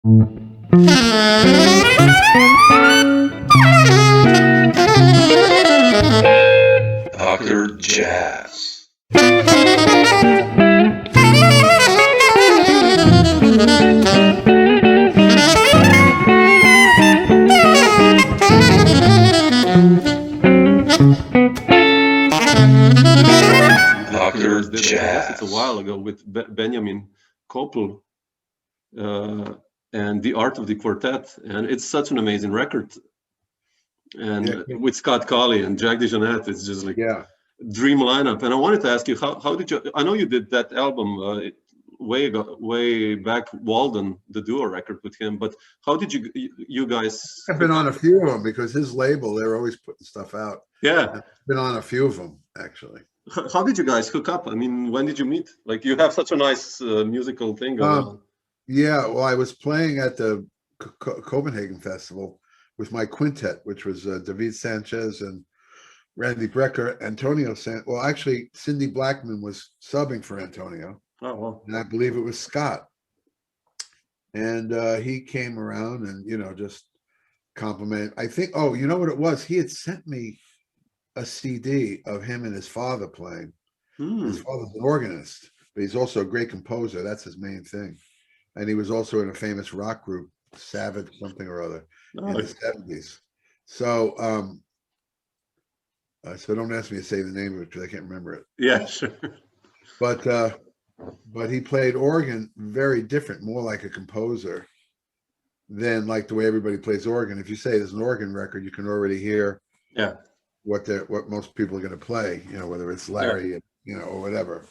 Dr. Jazz. Dr. Jazz. It's a while ago with Benjamin Koppel and The Art of the Quartet, and it's such an amazing record. And with Scott Colley and Jack DeJohnette, it's just like dream lineup. And I wanted to ask you, how did you? I know you did that album way back, Walden, the duo record with him. But how did you guys? I've been on a few of them because his label, they're always putting stuff out. Yeah, I've been on a few of them actually. How did you guys hook up? I mean, when did you meet? Like, you have such a nice musical thing going on. Yeah, well, I was playing at the Copenhagen Festival with my quintet, which was David Sanchez and Randy Brecker, Antonio well, actually, Cindy Blackman was subbing for Antonio. Oh, wow. And I believe it was Scott. And he came around and, just complimented. I think, you know what it was? He had sent me a CD of him and his father playing. His father's an organist, but he's also a great composer. That's his main thing. And he was also in a famous rock group, Savage something or other, in the 70s. So, so don't ask me to say the name of it because I can't remember it. Yeah, sure. But he played organ very different, more like a composer than like the way everybody plays organ. If you say there's an organ record, you can already hear what most people are going to play, whether it's Larry, or whatever,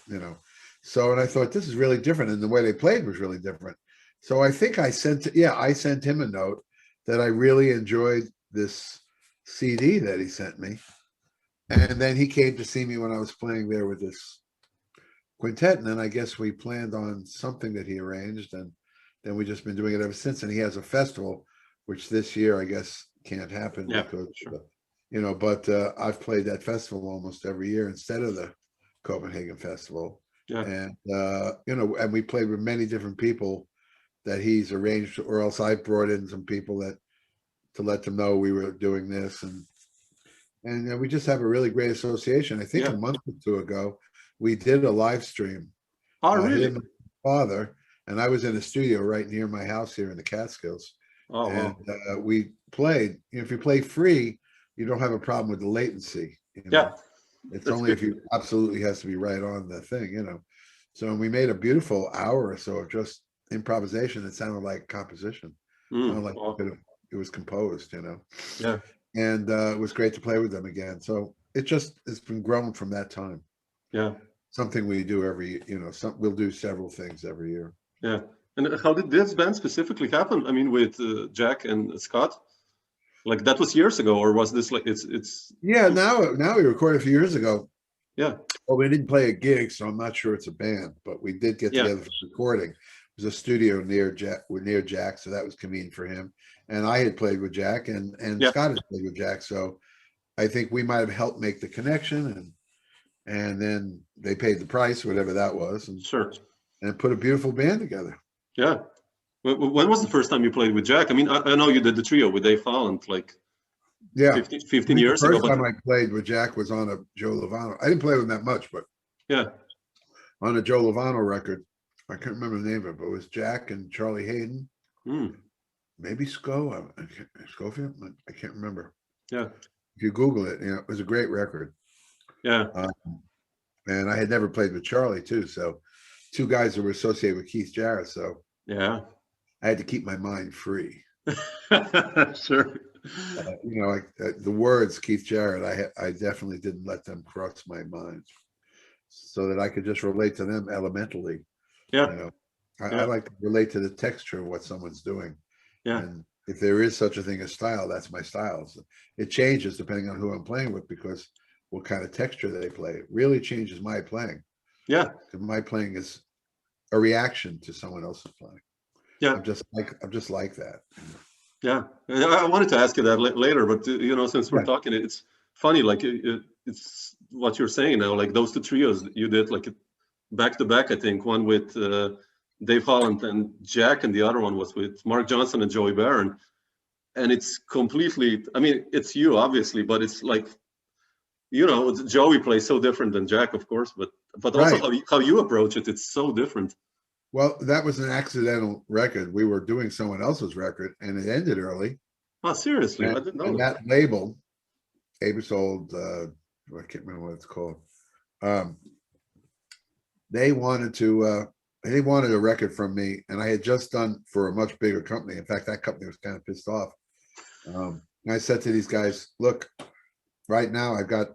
So, and I thought this is really different, and the way they played was really different. So I think I sent him a note that I really enjoyed this CD that he sent me. And then he came to see me when I was playing there with this quintet. And then I guess we planned on something that he arranged, and then we've just been doing it ever since. And he has a festival, which this year I guess can't happen because, but I've played that festival almost every year instead of the Copenhagen Festival. Yeah. And, and we played with many different people that he's arranged, or else I brought in some people to let them know we were doing this. And we just have a really great association. I think a month or two ago, we did a live stream. Oh, really? Him and my father, and I was in a studio right near my house here in the Catskills. Oh, and we played. If you play free, you don't have a problem with the latency. Yeah. It's only if you absolutely has to be right on the thing, So we made a beautiful hour or so of just improvisation. It sounded like composition. It sounded like it was composed, Yeah. And it was great to play with them again. So it's been growing from that time. Yeah. Something we do every, we'll do several things every year. Yeah. And how did this band specifically happen? I mean, with Jack and Scott? Like, that was years ago, or was this like it's? Yeah, now we recorded a few years ago. Yeah. Well, we didn't play a gig, so I'm not sure it's a band, but we did get together for recording. It was a studio near Jack, so that was convenient for him. And I had played with Jack, and Scott had played with Jack, so I think we might have helped make the connection, and then they paid the price, whatever that was, and put a beautiful band together. Yeah. When was the first time you played with Jack? I mean, I know you did the trio with Dave Holland, like 15 years ago. The first time I played with Jack was on a Joe Lovano. I didn't play with him that much, but on a Joe Lovano record. I can't remember the name of it, but it was Jack and Charlie Hayden. Maybe Schofield. I can't remember. Yeah. If you Google it, it was a great record. Yeah. And I had never played with Charlie too, so two guys that were associated with Keith Jarrett. So I had to keep my mind free. Sure. The words Keith Jarrett, I definitely didn't let them cross my mind, so that I could just relate to them elementally. Yeah. I like to relate to the texture of what someone's doing. Yeah. And if there is such a thing as style, that's my style. So it changes depending on who I'm playing with, because what kind of texture they play. It really changes my playing. Yeah. Because my playing is a reaction to someone else's playing. Yeah. I'm just like that. Yeah. I wanted to ask you that later, but since we're talking, it's funny, like it's what you're saying now, like those two trios you did like back to back, I think, one with Dave Holland and Jack, and the other one was with Mark Johnson and Joey Barron. And it's completely, I mean, it's you, obviously, but it's like, you know, Joey plays so different than Jack, of course, but also how you approach it, it's so different. Well, that was an accidental record. We were doing someone else's record, and it ended early. Oh, seriously? I didn't know and that label, Abersold, I can't remember what it's called. They wanted a record from me, and I had just done for a much bigger company. In fact, that company was kind of pissed off. And I said to these guys, look, right now I've got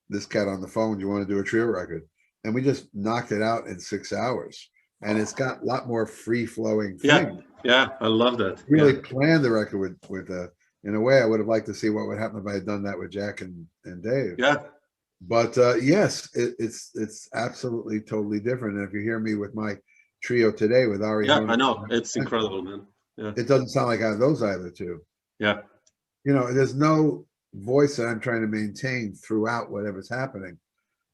this cat on the phone. Do you want to do a trio record? And we just knocked it out in 6 hours. And it's got a lot more free-flowing thing. Yeah, I love that. Really planned the record with in a way, I would have liked to see what would happen if I had done that with Jack and Dave. Yeah. But yes, it's absolutely totally different. And if you hear me with my trio today with Ari, I know, it's incredible, man. Yeah, it doesn't sound like I have those either two. Yeah, you know, there's no voice that I'm trying to maintain throughout whatever's happening.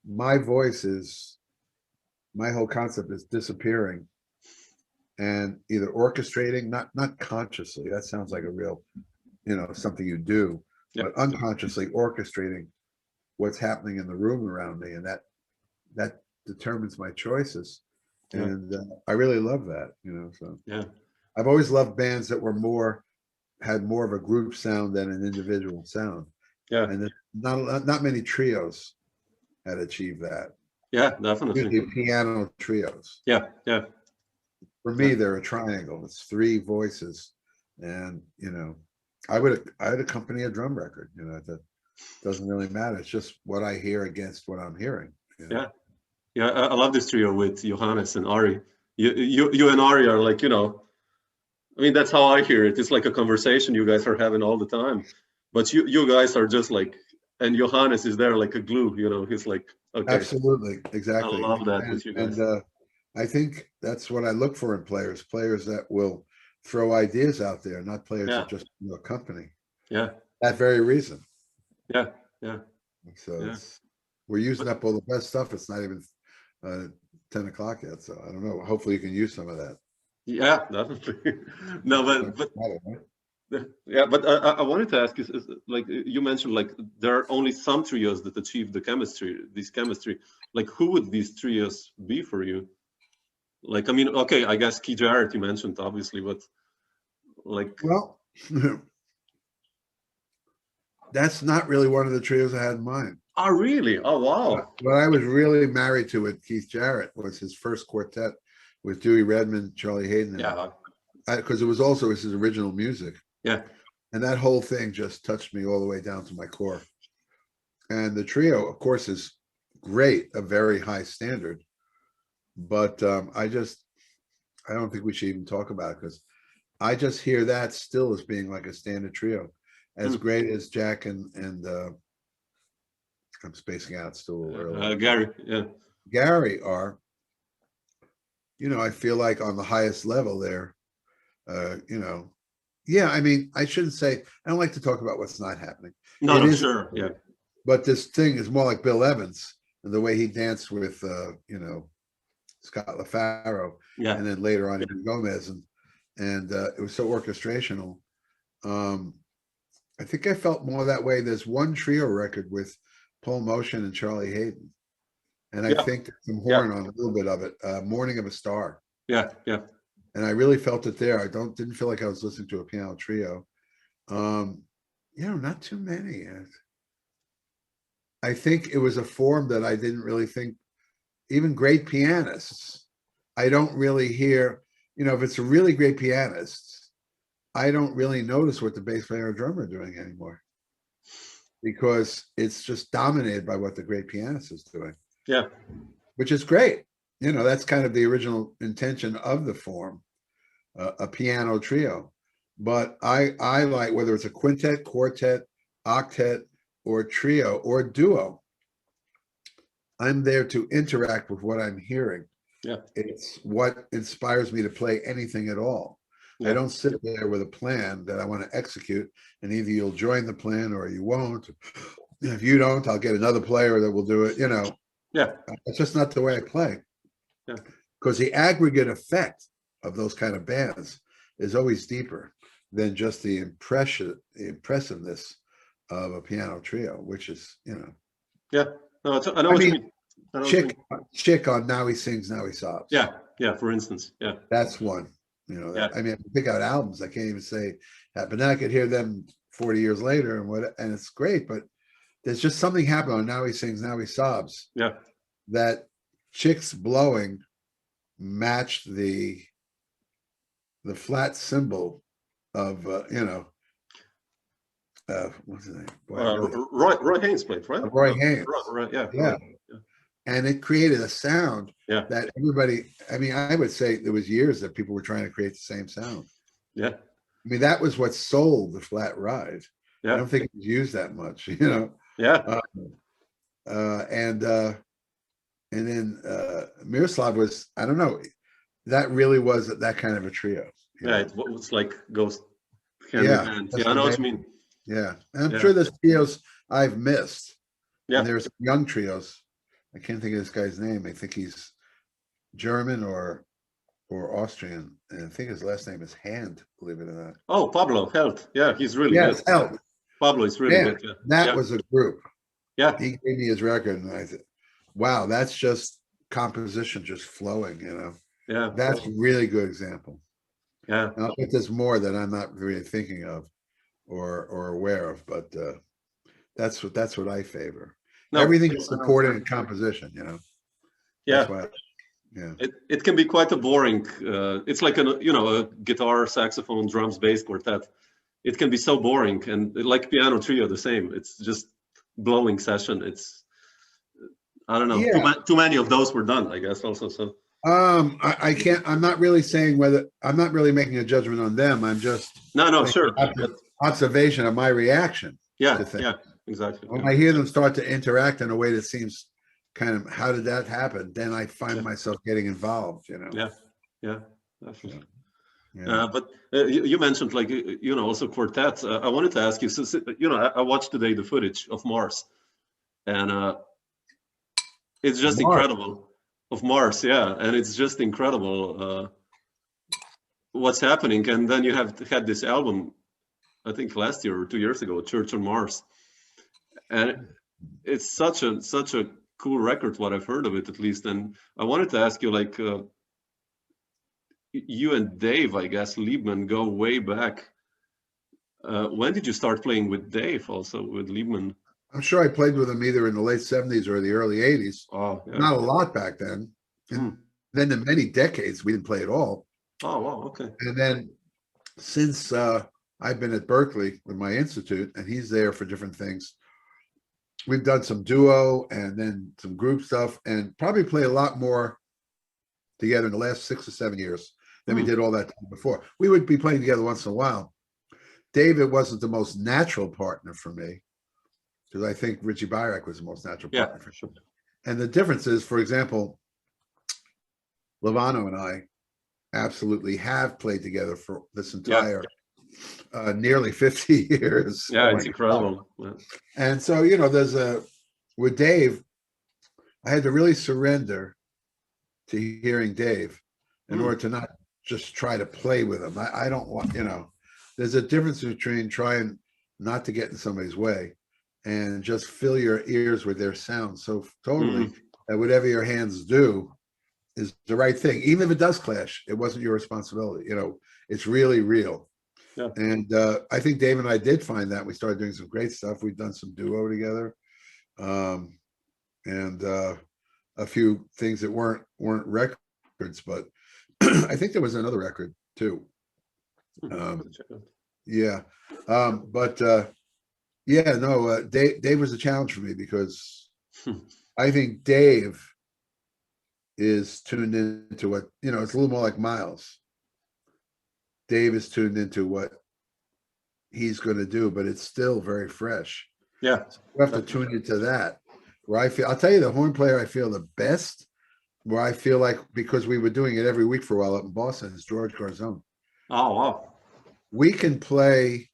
My voice is, my whole concept is disappearing and either orchestrating, not consciously. That sounds like a real, you know, something you do, but unconsciously orchestrating what's happening in the room around me, and that determines my choices. And I really love that, you know. So I've always loved bands that were had more of a group sound than an individual sound. And not many trios had achieved that. Definitely. Usually piano trios. For me, they're a triangle. It's three voices, and you know, I'd accompany a drum record. You know, that doesn't really matter. It's just what I hear against what I'm hearing. You know? I love this trio with Johannes and Ari. You and Ari are like, you know, I mean, that's how I hear it. It's like a conversation you guys are having all the time. But you guys are just like, and Johannes is there like a glue, you know, he's like, okay. Absolutely, exactly. I love that with you guys. And I think that's what I look for in players that will throw ideas out there, not players that just accompany. That very reason. So we're using up all the best stuff. It's not even 10 o'clock yet, so I don't know. Hopefully you can use some of that. Yeah, definitely. No, but I wanted to ask you, like you mentioned, like there are only some trios that achieve the chemistry. Like, who would these trios be for you? Like, I mean, okay, I guess Key Jarrett you mentioned, obviously, but like, well, that's not really one of the trios I had in mind. Oh, really? Oh, wow. What I was really married to with Keith Jarrett was his first quartet with Dewey Redman, Charlie Hayden. Because it was also his original music. And that whole thing just touched me all the way down to my core. And the trio, of course, is great, a very high standard. But I don't think we should even talk about it, because I just hear that still as being like a standard trio. As great as Jack and I'm spacing out still early. Gary are, you know, I feel like on the highest level there, you know, I mean, I shouldn't say, I don't like to talk about what's not happening. No, sure. But this thing is more like Bill Evans and the way he danced with, you know, Scott LaFaro, and then later on Ian Gomez, and it was so orchestrational. I think I felt more that way. There's one trio record with Paul Motion and Charlie Hayden, and I think there's some horn on a little bit of it. Morning of a Star. And I really felt it there. I didn't feel like I was listening to a piano trio. You know, not too many. I think it was a form that I didn't really think. Even great pianists, I don't really hear. You know, if it's a really great pianist, I don't really notice what the bass player or drummer are doing anymore, because it's just dominated by what the great pianist is doing. Which is great. You know, that's kind of the original intention of the form, a piano trio. But I like, whether it's a quintet, quartet, octet, or trio, or duo, I'm there to interact with what I'm hearing. It's what inspires me to play anything at all. I don't sit there with a plan that I want to execute, and either you'll join the plan or you won't. If you don't, I'll get another player that will do it, you know. It's just not the way I play. Because the aggregate effect of those kind of bands is always deeper than just the impressiveness of a piano trio, which is, Yeah, no, I know what you mean. Chick on Now He Sings, Now He Sobs. Yeah, for instance, yeah. That's one. I mean, I can pick out albums. I can't even say that, but now I could hear them 40 years later and it's great, but there's just something happened on Now He Sings, Now He Sobs. Yeah. That Chick's blowing matched the flat cymbal of what's his name? Roy Haynes played, right? Roy Haynes. Right, yeah. Yeah. Right. And it created a sound that everybody, I mean, I would say there was years that people were trying to create the same sound. Yeah. I mean, that was what sold the flat ride. Yeah. I don't think it was used that much, Yeah. And then Miroslav was, I don't know, that really was that kind of a trio. It was like ghost hand in hand. Yeah, I know what you mean. Yeah. And I'm sure there's trios I've missed. Yeah. And there's young trios. I can't think of this guy's name. I think he's German or Austrian. And I think his last name is Hand, believe it or not. Oh, Pablo Held. Yeah, he's really good. Held. Pablo is really good. Yeah. That was a group. Yeah. He gave me his record and I said, wow, that's just composition just flowing, Yeah. That's a really good example. Yeah. And I'll bet there's more that I'm not really thinking of or aware of, but that's what I favor. No, everything is supported in composition, Yeah. Yeah. It can be quite a boring. It's like a guitar, saxophone, drums, bass quartet. It can be so boring, and like piano trio, the same. It's just blowing session. It's I don't know. Yeah. Too many of those were done, I guess. Also, so. I can't. I'm not really saying whether. I'm not really making a judgment on them. I'm just. No, sure. Observation of my reaction. Yeah. Yeah. Exactly. When I hear them start to interact in a way that seems kind of, how did that happen? Then I find myself getting involved. Yeah. Yeah. Definitely. Yeah. But you mentioned also quartets. I wanted to ask you. So, I watched today the footage of Mars, and it's just incredible. Of Mars, yeah, and it's just incredible what's happening. And then you had this album, I think last year or 2 years ago, Church on Mars, and it's such a cool record. What I've heard of it, at least. And I wanted to ask you, you and Dave, I guess, Liebman, go way back. When did you start playing with Dave? Also with Liebman? I'm sure I played with him either in the late 70s or the early 80s. Oh, yeah. Not a lot back then. And then in many decades, we didn't play at all. Oh, wow, okay. And then since I've been at Berkeley with my institute, and he's there for different things, we've done some duo and then some group stuff, and probably play a lot more together in the last 6 or 7 years than we did all that time before. We would be playing together once in a while. David wasn't the most natural partner for me, because I think Richie Byrak was the most natural partner for sure. And the difference is, for example, Lovano and I absolutely have played together for this entire nearly 50 years. Yeah, it's incredible. Yeah. And so, there's with Dave, I had to really surrender to hearing Dave in order to not just try to play with him. I don't want, there's a difference between trying not to get in somebody's way and just fill your ears with their sound so totally that whatever your hands do is the right thing. Even if it does clash, it wasn't your responsibility. It's really real. Yeah. And I think Dave and I did find that. We started doing some great stuff. We've done some duo together. And a few things that weren't records, but I think there was another record too. Dave was a challenge for me because I think Dave is tuned into what, it's a little more like Miles. Dave is tuned into what he's going to do, but it's still very fresh. Yeah. So you have to tune into that. Where I'll tell you, the horn player I feel the best, where I feel like, because we were doing it every week for a while up in Boston, is George Garzon. Oh, wow. We can play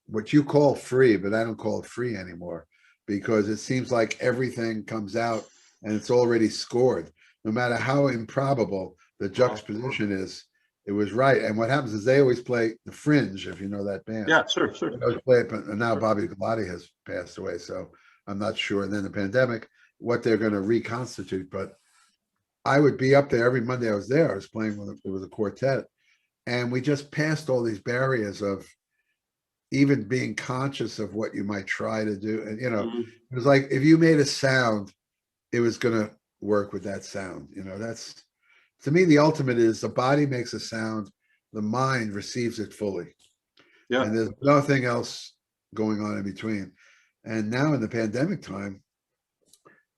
what you call free, but I don't call it free anymore, because it seems like everything comes out and it's already scored. No matter how improbable the juxtaposition is, it was right. And what happens is they always play the Fringe, if you know that band. Yeah, sure. They always play it, and now Bobby Galati has passed away, so I'm not sure. And then the pandemic, what they're going to reconstitute. But I would be up there every Monday. I was there. I was playing with it was a quartet, and we just passed all these barriers of even being conscious of what you might try to do. And it was like if you made a sound, it was going to work with that sound. That's, to me, the ultimate is the body makes a sound, the mind receives it fully. Yeah. And there's nothing else going on in between. And now in the pandemic time,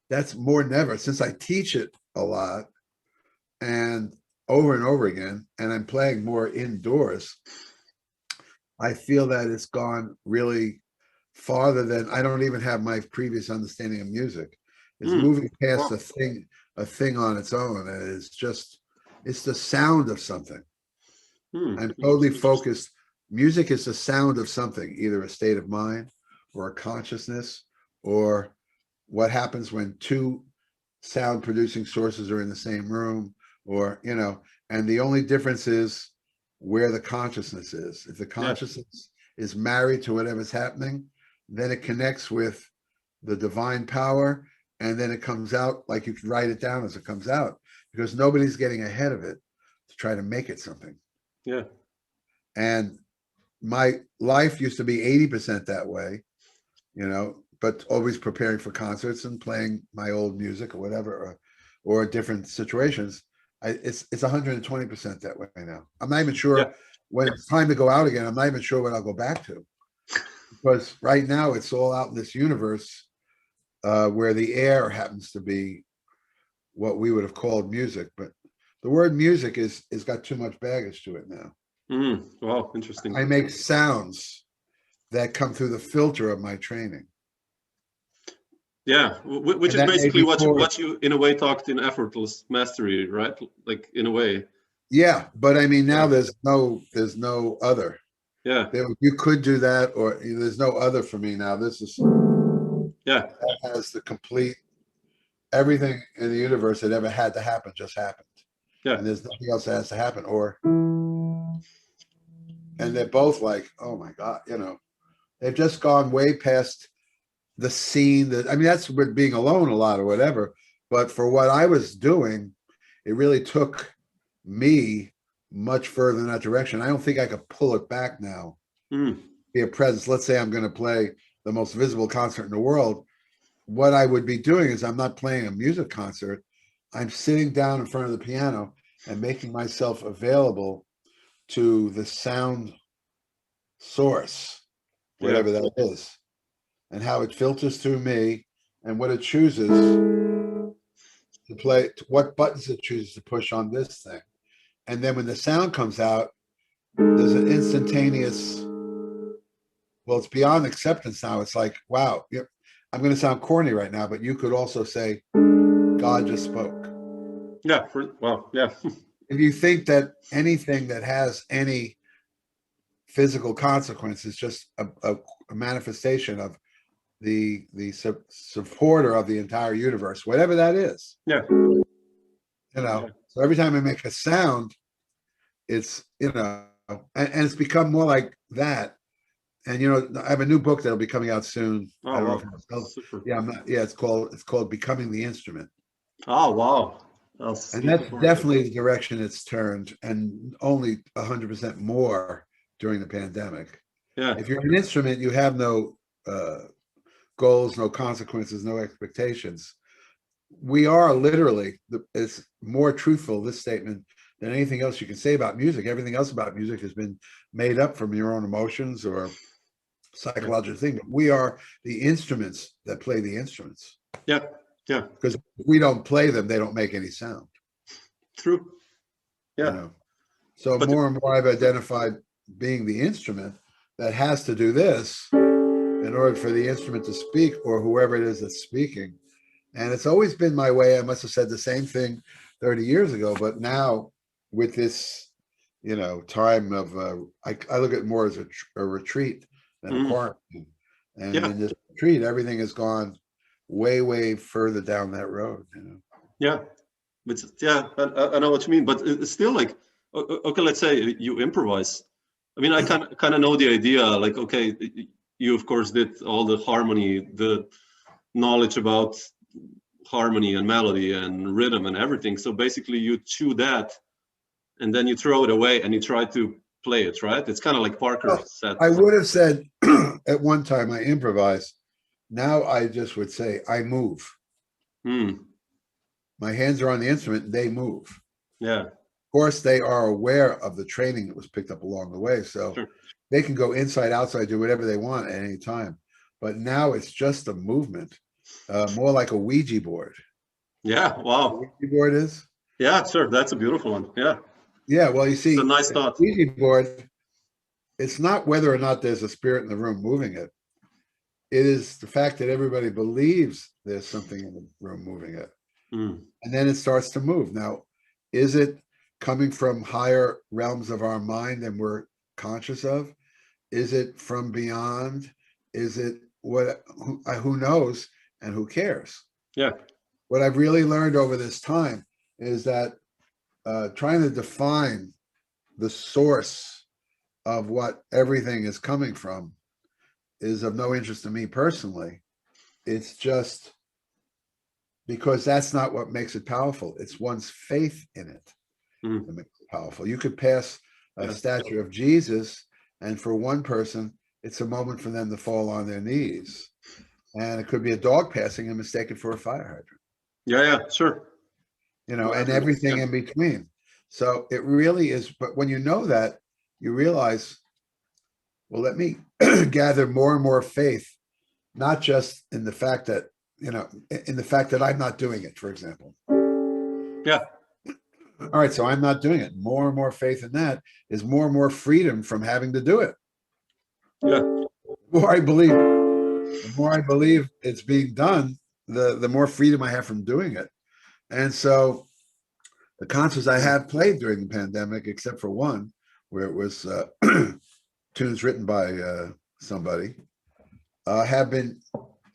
that's more than ever, since I teach it a lot and over again, and I'm playing more indoors, I feel that it's gone really farther than, I don't even have my previous understanding of music. It's moving past a thing on its own. And it's the sound of something. I'm totally focused. Music is the sound of something, either a state of mind or a consciousness, or what happens when two sound producing sources are in the same room, or, and the only difference is where the consciousness is. If the consciousness is married to whatever's happening, then it connects with the divine power. And then it comes out, like you can write it down as it comes out, because nobody's getting ahead of it to try to make it something. Yeah. And my life used to be 80% that way, but always preparing for concerts and playing my old music or whatever, or different situations. It's 120% that way now. I'm not even sure when it's time to go out again. I'm not even sure what I'll go back to, because right now it's all out in this universe. Where the air happens to be what we would have called music, but the word music is got too much baggage to it now. Wow, interesting. I make sounds that come through the filter of my training. Yeah, which is basically what you in a way talked in Effortless Mastery, right? Like in a way. Yeah, but I mean now there's no other. Yeah, you could do that, or there's no other for me now. This is. Yeah, that has the complete, everything in the universe that ever had to happen just happened. Yeah, and there's nothing else that has to happen. And they're both like, oh my God, they've just gone way past the scene. That's with being alone a lot or whatever. But for what I was doing, it really took me much further in that direction. I don't think I could pull it back now. Be a presence. Let's say I'm going to play the most visible concert in the world. What I would be doing is I'm not playing a music concert. I'm sitting down in front of the piano and making myself available to the sound source, whatever that is, and how it filters through me and what it chooses to play, what buttons it chooses to push on this thing. And then when the sound comes out, there's an instantaneous, well, it's beyond acceptance now. It's like, wow, I'm going to sound corny right now, but you could also say, God just spoke. Yeah. Well, yeah. If you think that anything that has any physical consequence is just a manifestation of the supporter of the entire universe, whatever that is. Yeah. So every time I make a sound, it's, and it's become more like that. And I have a new book that'll be coming out soon. Oh, I don't wow. know if Super. it's called Becoming the Instrument. Oh, wow. And that's definitely the direction it's turned, and only 100% more during the pandemic. Yeah. If you're an instrument, you have no goals, no consequences, no expectations. We are literally, it's more truthful, this statement, than anything else you can say about music. Everything else about music has been made up from your own emotions or psychological thing. But we are the instruments that play the instruments. Yeah. Yeah. Because if we don't play them, they don't make any sound. True. Yeah. So more and more I've identified being the instrument that has to do this in order for the instrument to speak, or whoever it is that's speaking. And it's always been my way. I must have said the same thing 30 years ago, but now with this, time of, I look at it more as a retreat than a quarantine. And in this retreat, everything has gone way, way further down that road. Yeah. But yeah, I know what you mean, but it's still like, okay, let's say you improvise. I mean, I kind of know the idea, like, okay, you of course did all the harmony, the knowledge about harmony and melody and rhythm and everything. So basically you chew that and then you throw it away and you try to play it, right? It's kind of like Parker said. I would have said at one time I improvise. Now I just would say I move. My hands are on the instrument, they move. Yeah. Of course, they are aware of the training that was picked up along the way. So sure. They can go inside, outside, do whatever they want at any time. But now it's just a movement, more like a Ouija board. Yeah, wow. Ouija board is? Yeah, sure. That's a beautiful one. Yeah. Yeah, well, you see, it's a nice thought. Ouija board, it's not whether or not there's a spirit in the room moving it. It is the fact that everybody believes there's something in the room moving it. And then it starts to move. Now, is it coming from higher realms of our mind than we're conscious of? Is it from beyond? Is it what? Who knows and who cares? Yeah. What I've really learned over this time is that trying to define the source of what everything is coming from is of no interest to me personally. It's just because that's not what makes it powerful. It's one's faith in it that makes it powerful. You could pass a statue of Jesus, and for one person, it's a moment for them to fall on their knees. And it could be a dog passing and mistaken for a fire hydrant. Yeah, sure. You know, and everything in between. So it really is, but when you know that, you realize, well, let me gather more and more faith, not just in the fact that, you know, in the fact that I'm not doing it, for example. Yeah. All right, so I'm not doing it. More and more faith in that is more and more freedom from having to do it. Yeah. The more I believe it's being done, the more freedom I have from doing it. And so the concerts I have played during the pandemic, except for one, where it was tunes written by somebody, have been,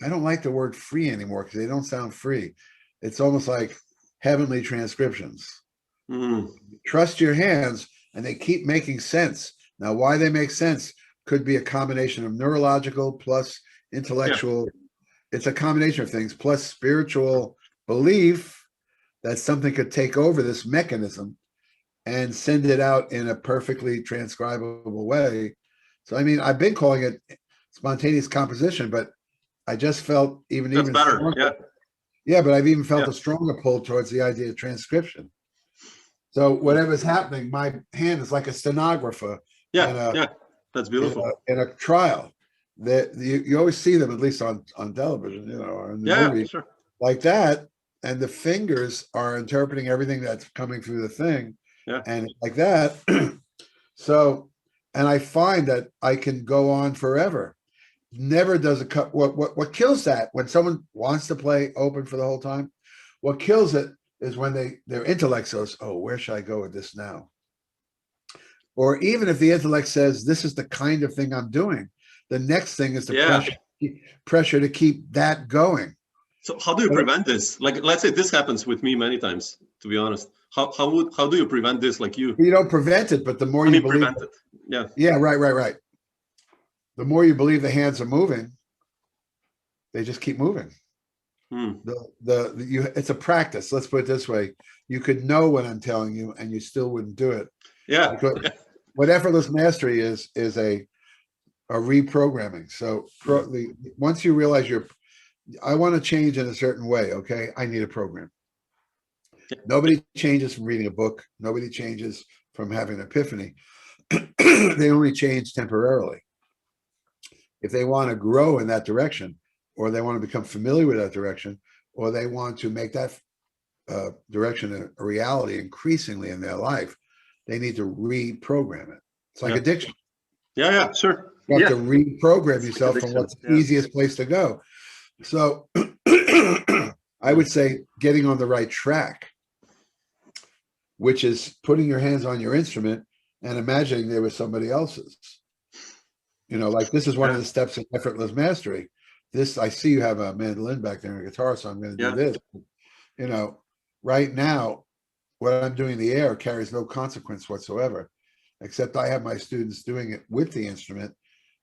I don't like the word free anymore because they don't sound free. It's almost like heavenly transcriptions. Trust your hands and they keep making sense. Now, why they make sense could be a combination of neurological plus intellectual. Yeah. It's a combination of things plus spiritual belief that something could take over this mechanism and send it out in a perfectly transcribable way. So, I mean, I've been calling it spontaneous composition, but I just felt even better. Stronger. Yeah, but I've even felt a stronger pull towards the idea of transcription. So whatever's happening, my hand is like a stenographer. Yeah, that's beautiful. In a trial, that you always see them, at least on television, you know, or in the movie, sure. Like that, and the fingers are interpreting everything that's coming through the thing, and like that. So, and I find that I can go on forever. Never does a cut. What kills that when someone wants to play open for the whole time? What kills it is when their intellect says, "Oh, where should I go with this now?" Or even if the intellect says, "This is the kind of thing I'm doing," the next thing is the pressure to keep that going. So how do you prevent this? Like, let's say this happens with me many times, to be honest. How do you prevent this? Like you don't prevent it, but the more you believe it. Yeah. Yeah, right. The more you believe the hands are moving, they just keep moving. It's a practice. Let's put it this way: you could know what I'm telling you, and you still wouldn't do it. Yeah. Because what effortless mastery is a reprogramming. So once you realize I want to change in a certain way. Okay, I need a program. Nobody changes from reading a book. Nobody changes from having an epiphany. They only change temporarily. If they want to grow in that direction, or they want to become familiar with that direction, or they want to make that direction a reality increasingly in their life, they need to reprogram it. It's like addiction. Yeah, sure. You have to reprogram yourself from what's the easiest place to go. So I would say getting on the right track, which is putting your hands on your instrument and imagining they were somebody else's. You know, like this is one of the steps in effortless mastery. I see you have a mandolin back there and a guitar, so I'm going to do this. You know, right now, what I'm doing in the air carries no consequence whatsoever, except I have my students doing it with the instrument.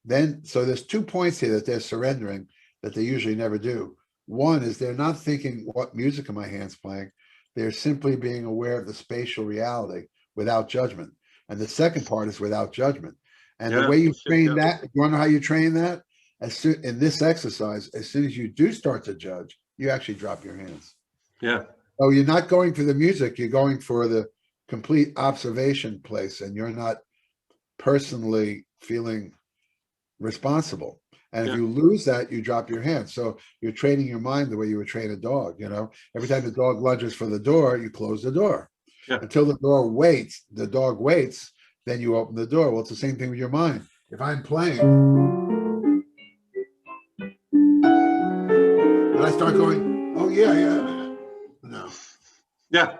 Then, so there's 2 points here that they're surrendering that they usually never do. One is they're not thinking, what music are my hands playing? They're simply being aware of the spatial reality without judgment. And the second part is without judgment. And the way you train that, you want to know how you train that? In this exercise, as soon as you do start to judge, you actually drop your hands. Yeah. So you're not going for the music, you're going for the complete observation place, and you're not personally feeling responsible. And if you lose that, you drop your hands. So you're training your mind the way you would train a dog, you know. Every time the dog lunges for the door, you close the door. Until the dog waits, then you open the door. Well, it's the same thing with your mind. If I'm playing and I start going, oh yeah. No. Yeah.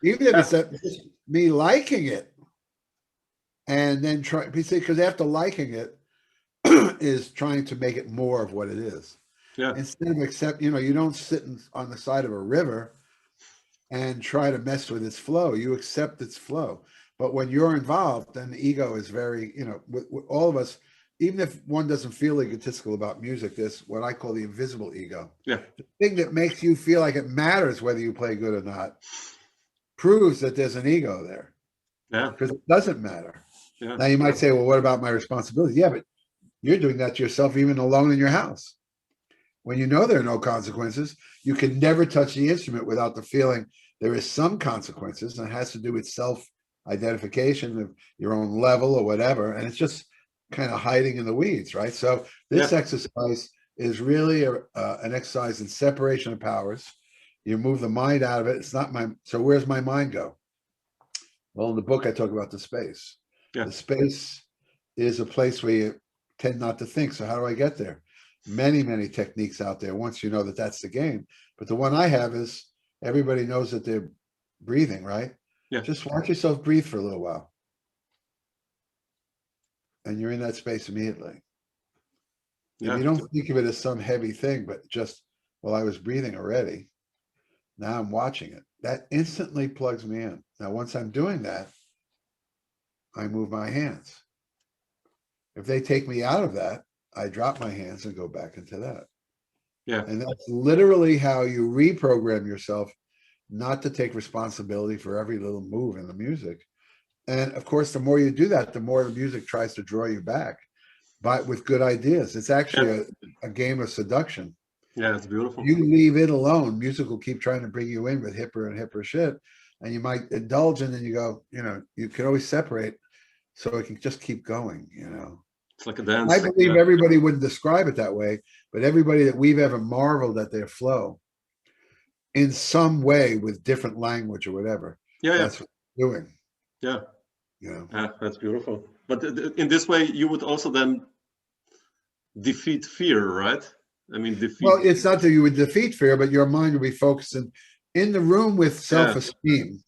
Even if it's just me liking it and then try, because after liking it is trying to make it more of what it is. Yeah. Instead of you don't sit on the side of a river and try to mess with its flow. You accept its flow. But when you're involved, then the ego is very, with all of us, even if one doesn't feel egotistical about music, there's what I call the invisible ego. Yeah. The thing that makes you feel like it matters whether you play good or not proves that there's an ego there. Yeah. Because it doesn't matter. Yeah. Now you might say, well, what about my responsibility? Yeah, but you're doing that to yourself even alone in your house. When you know there are no consequences, you can never touch the instrument without the feeling there is some consequences, and it has to do with self-identification of your own level or whatever. And it's just kind of hiding in the weeds, right? So this exercise is really an exercise in separation of powers. You move the mind out of it. It's not so where's my mind go? Well, in the book, I talk about the space. Yeah. The space is a place where you tend not to think. So how do I get there? Many, many techniques out there once you know that that's the game. But the one I have is everybody knows that they're breathing, right? Yeah. Just watch yourself breathe for a little while. And you're in that space immediately. Yeah. And you don't think of it as some heavy thing, but just, well, I was breathing already. Now I'm watching it. That instantly plugs me in. Now, once I'm doing that, I move my hands. If they take me out of that, I drop my hands and go back into that. Yeah. And that's literally how you reprogram yourself not to take responsibility for every little move in the music. And of course, the more you do that, the more the music tries to draw you back, but with good ideas. It's actually a game of seduction. Yeah, it's beautiful. You leave it alone, music will keep trying to bring you in with hipper and hipper shit. And you might indulge in, and you go, you can always separate so it can just keep going, It's like a dance. I believe everybody wouldn't describe it that way, but everybody that we've ever marveled at their flow in some way with different language or whatever. That's what they're doing. Yeah. Yeah, that's beautiful. But in this way, you would also then defeat fear, right? I mean, Well, it's not that you would defeat fear, but your mind would be focusing in the room with self-esteem.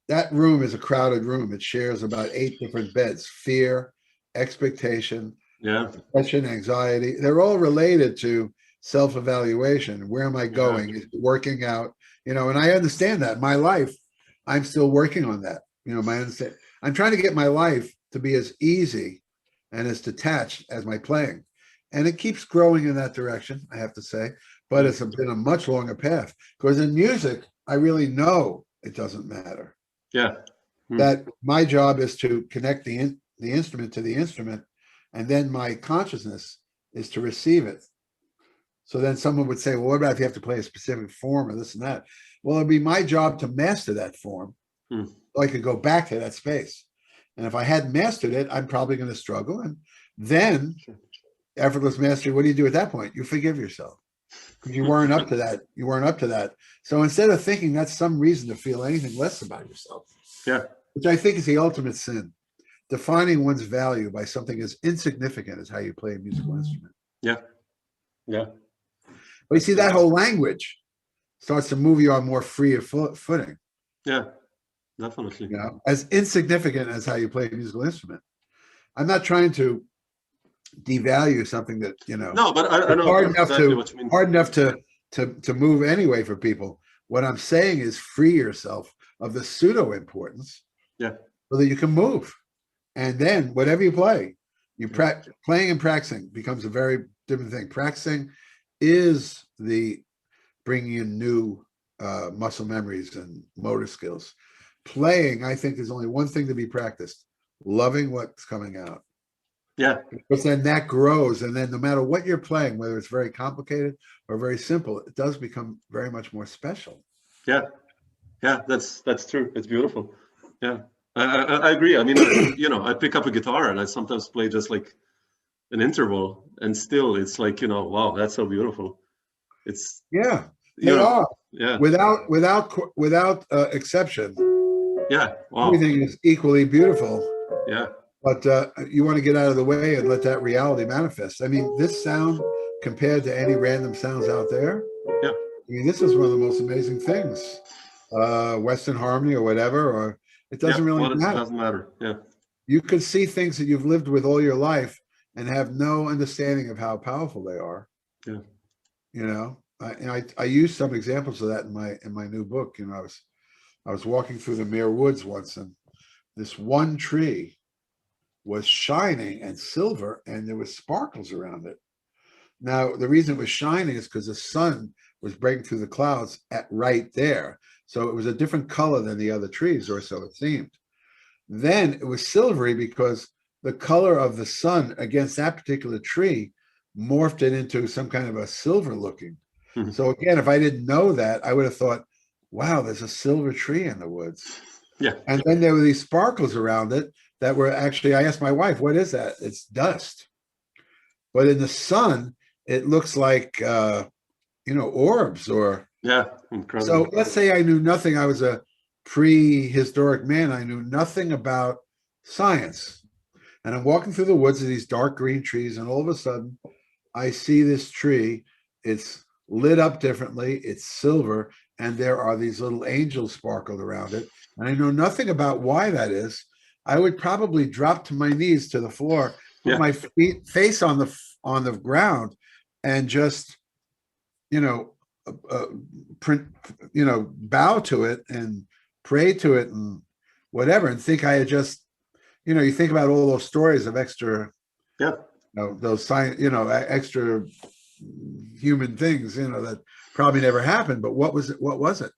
That room is a crowded room. It shares about 8 different beds. Fear, expectation, depression, anxiety. They're all related to self-evaluation. Where am I going? Is it working out? And I understand that. My life, I'm still working on that. I'm trying to get my life to be as easy and as detached as my playing. And it keeps growing in that direction, I have to say. But it's been a much longer path. Because in music, I really know it doesn't matter. Yeah. That my job is to connect the instrument to the instrument, and then my consciousness is to receive it. So then someone would say, well, what about if you have to play a specific form or this and that? Well, it'd be my job to master that form. So I could go back to that space. And if I hadn't mastered it, I'm probably going to struggle. And then effortless mastery, what do you do at that point? You forgive yourself. Because you weren't up to that. You weren't up to that. So instead of thinking that's some reason to feel anything less about yourself, which I think is the ultimate sin, defining one's value by something as insignificant as how you play a musical instrument. Yeah. But you see, that whole language starts to move you on more freer footing. Yeah, definitely. As insignificant as how you play a musical instrument. I'm not trying to devalue something that No, but I know hard enough to move anyway for people. What I'm saying is free yourself of the pseudo importance, so that you can move. And then whatever you play, playing and practicing becomes a very different thing. Practicing is the bringing in new muscle memories and motor skills. Playing, I think, there's only one thing to be practiced: loving what's coming out. Because then that grows, and then no matter what you're playing, whether it's very complicated or very simple, it does become very much more special. That's true. It's beautiful. I agree. I mean, I pick up a guitar and I sometimes play just like an interval, and still it's like, wow, that's so beautiful. It's they are. Without exception. Wow. Everything is equally beautiful. But you want to get out of the way and let that reality manifest. I mean, this sound compared to any random sounds out there. I mean, this is one of the most amazing things. Western harmony or whatever, or it doesn't really matter. It doesn't matter. You could see things that you've lived with all your life and have no understanding of how powerful they are. I use some examples of that in my new book. I was walking through the Muir Woods once, and this one tree was shining and silver, and there was sparkles around it. Now, the reason it was shining is because the sun was breaking through the clouds right there. So it was a different color than the other trees, or so it seemed. Then it was silvery because the color of the sun against that particular tree morphed it into some kind of a silver looking. So again, if I didn't know that, I would have thought, wow, there's a silver tree in the woods. And then there were these sparkles around it that were actually, I asked my wife, what is that? It's dust. But in the sun, it looks like, orbs or. Incredible. So let's say I knew nothing. I was a prehistoric man. I knew nothing about science. And I'm walking through the woods of these dark green trees, and all of a sudden I see this tree. It's lit up differently. It's silver, and there are these little angels sparkled around it. And I know nothing about why that is. I would probably drop to my knees to the floor, put my face on the ground, and just, bow to it and pray to it and whatever, and think I had just, you think about all those stories of extra, those science, extra human things, that probably never happened. But what was it? What was it?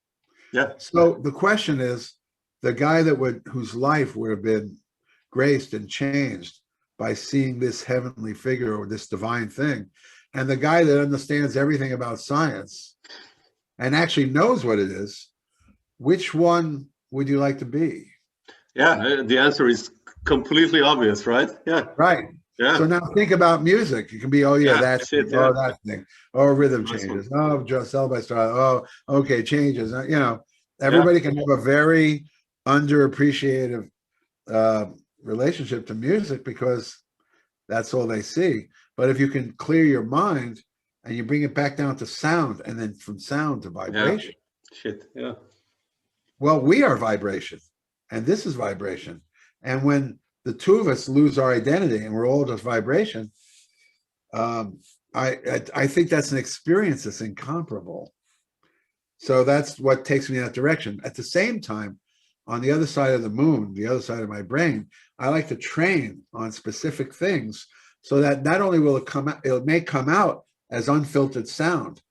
So the question is, the guy whose life would have been graced and changed by seeing this heavenly figure or this divine thing, and the guy that understands everything about science and actually knows what it is, which one would you like to be? The answer is completely obvious, right? Right. So now think about music. You can be, that thing. Rhythm changes. Just sell by style. Okay, changes. Everybody can have a very underappreciated relationship to music because that's all they see. But if you can clear your mind and you bring it back down to sound, and then from sound to vibration. Well, we are vibration, and this is vibration. And when the two of us lose our identity and we're all just vibration, I think that's an experience that's incomparable. So that's what takes me in that direction. At the same time, on the other side of the moon, the other side of my brain, I like to train on specific things so that not only will it come out, it may come out as unfiltered sound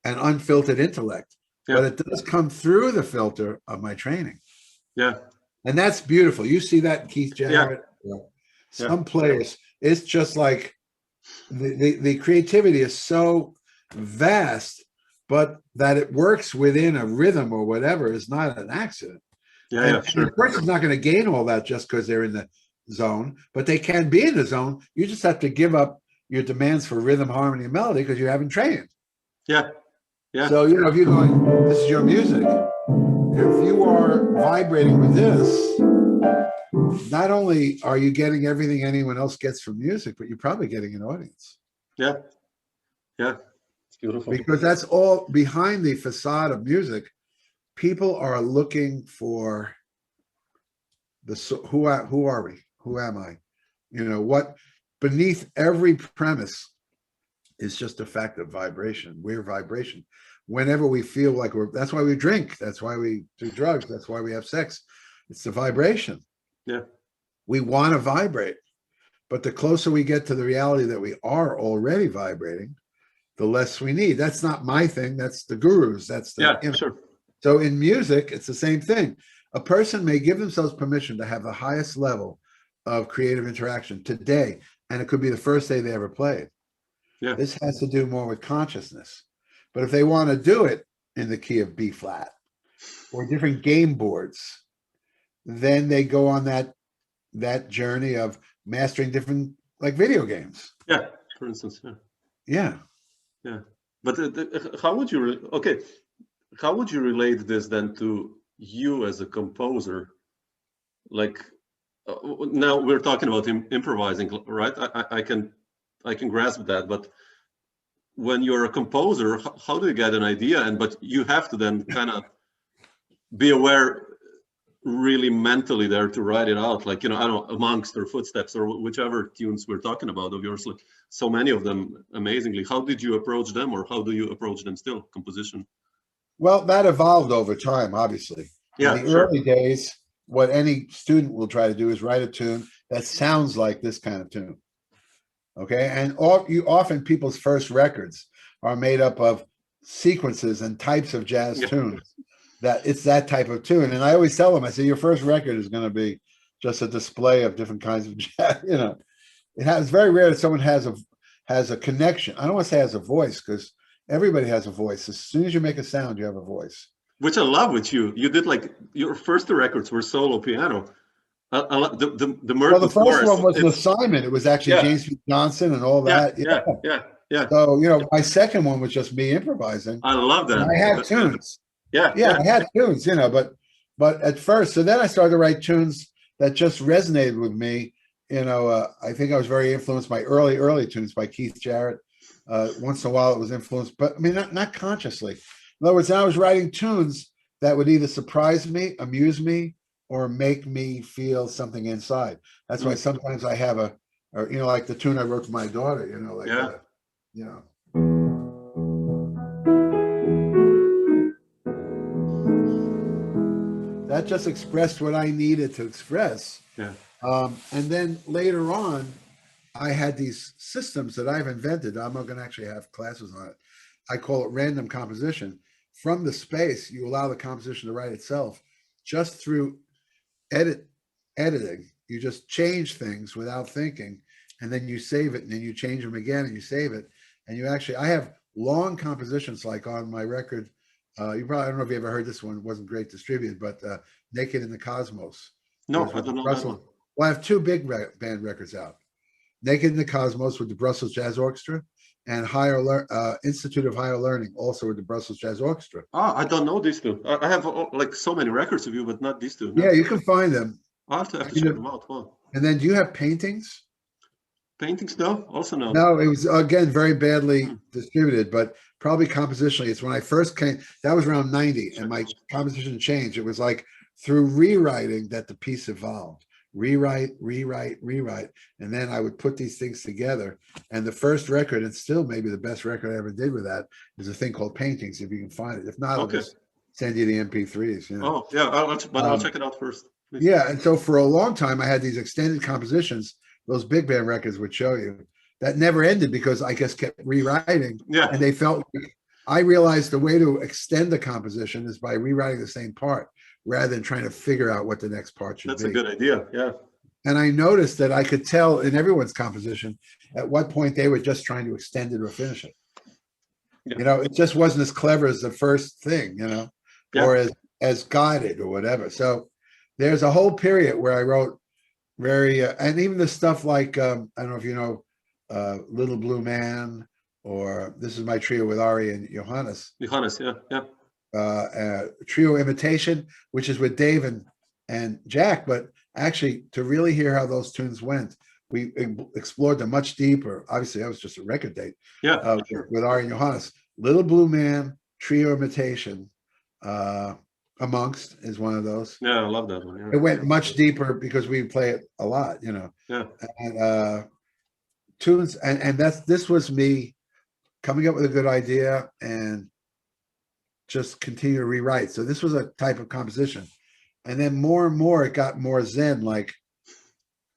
and unfiltered intellect, but it does come through the filter of my training. And that's beautiful. You see that in Keith Jarrett. Some players, it's just like the creativity is so vast, but that it works within a rhythm or whatever is not an accident. And the person's not going to gain all that just because they're in the zone, but they can be in the zone. You just have to give up your demands for rhythm, harmony, and melody because you haven't trained. So, if you're going, this is your music. If you are vibrating with this, not only are you getting everything anyone else gets from music, but you're probably getting an audience. It's beautiful. Because that's all behind the facade of music. People are looking for who are we? Who am I? What beneath every premise is just a fact of vibration. We're vibration. whenever we feel like that's why we drink. That's why we do drugs. That's why we have sex. It's the vibration. Yeah. We want to vibrate. But the closer we get to the reality that we are already vibrating, the less we need. That's not my thing. That's the gurus. That's the, sure. So in music, it's the same thing. A person may give themselves permission to have the highest level of creative interaction today, and it could be the first day they ever played. Yeah. This has to do more with consciousness. But if they want to do it in the key of B flat or different game boards, then they go on that journey of mastering different, like video games. Yeah, for instance. Yeah. But how would you relate this then to you as a composer? Like now we're talking about improvising, right? I can grasp that, but when you're a composer, how do you get an idea? But you have to then kind of be aware really mentally there to write it out, like, I don't know, Amongst or Footsteps or whichever tunes we're talking about of yours, like so many of them amazingly. How did you approach them, or how do you approach them still, composition? Well, that evolved over time, obviously. Yeah, in the early days, what any student will try to do is write a tune that sounds like this kind of tune. Okay, and often people's first records are made up of sequences and types of jazz tunes. That it's that type of tune. And I always tell them, I say, your first record is going to be just a display of different kinds of jazz. It's very rare that someone has a connection. I don't want to say has a voice, because everybody has a voice. As soon as you make a sound, you have a voice. Which I love with you. You did, like, your first two records were solo piano. The Well, the first one was an assignment. It was actually James P. Johnson and all that. Yeah. So, my second one was just me improvising. I love that. And I had tunes. Yeah, I had tunes, but at first, so then I started to write tunes that just resonated with me. I think I was very influenced by early tunes by Keith Jarrett. Once in a while it was influenced, but I mean, not consciously. In other words, I was writing tunes that would either surprise me, amuse me, or make me feel something inside. That's why sometimes I have like the tune I wrote for my daughter, that just expressed what I needed to express. Yeah. And then later on, I had these systems that I've invented. I'm not going to actually have classes on it. I call it random composition. From the space, you allow the composition to write itself just through editing. You just change things without thinking, and then you save it, and then you change them again, and you save it. And I have long compositions, like on my record. You probably, I don't know if you ever heard this one. It wasn't great distributed, but Naked in the Cosmos. No, I don't know that one. Well, I have two big band records out. Naked in the Cosmos with the Brussels Jazz Orchestra, and Institute of Higher Learning, also with the Brussels Jazz Orchestra. I don't know these two. I have like so many records of you, but not these two. No. Yeah, you can find them. I'll have to check them out. Wow. And then do you have paintings? Paintings? No, also no. No, it was, again, very badly distributed, but probably compositionally. It's when I first came, that was around 90, and my composition changed. It was like through rewriting that the piece evolved. Rewrite, and then I would put these things together. And the first record, and still maybe the best record I ever did with that, is a thing called Paintings, if you can find it. If not, I'll just send you the MP3s. Oh, yeah, I'll check it out first. Please. Yeah, and so for a long time, I had these extended compositions, those big band records would show you, that never ended because I just kept rewriting. Yeah. And they felt, I realized the way to extend the composition is by rewriting the same part, rather than trying to figure out what the next part should be. That's a good idea, yeah. And I noticed that I could tell in everyone's composition at what point they were just trying to extend it or finish it. Yeah. It just wasn't as clever as the first thing, or as guided or whatever. So there's a whole period where I wrote and even the stuff like, I don't know if you know, Little Blue Man, or This Is My Trio with Ari and Johannes. Johannes, yeah. Trio Imitation, which is with Dave and Jack, but actually to really hear how those tunes went, we explored them much deeper. Obviously, that was just a record date. Yeah, sure. With Ari and Johannes. Little Blue Man, Trio Imitation, Amongst is one of those. Yeah, I love that one. Yeah. It went much deeper because we play it a lot, Yeah. And tunes, and this was me coming up with a good idea and just continue to rewrite. So this was a type of composition. And then more and more, it got more Zen, like,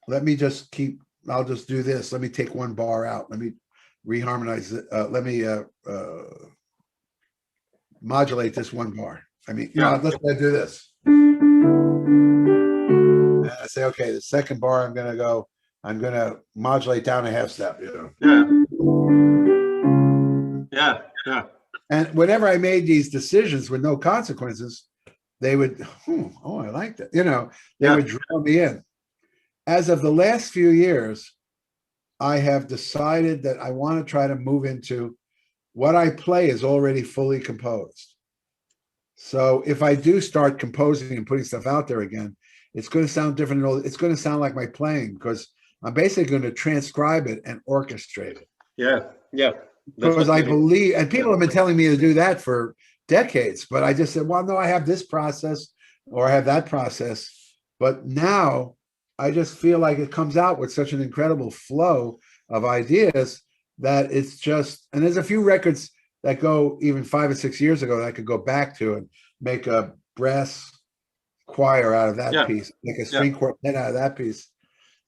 let me just keep, I'll just do this. Let me take one bar out. Let me reharmonize it. Let me modulate this one bar. I mean, let's do this. And I say, okay, the second bar, I'm going to modulate down a half step, Yeah. And whenever I made these decisions with no consequences, they would, I like that. They would draw me in. As of the last few years, I have decided that I want to try to move into what I play is already fully composed. So if I do start composing and putting stuff out there again, it's going to sound different. It's going to sound like my playing because I'm basically going to transcribe it and orchestrate it. Yeah. Because I believe, and people have been telling me to do that for decades, but I just said, well, no, I have this process or I have that process. But now I just feel like it comes out with such an incredible flow of ideas that it's just, and there's a few records that go even 5 or 6 years ago that I could go back to and make a brass choir out of that piece, make a string quartet out of that piece.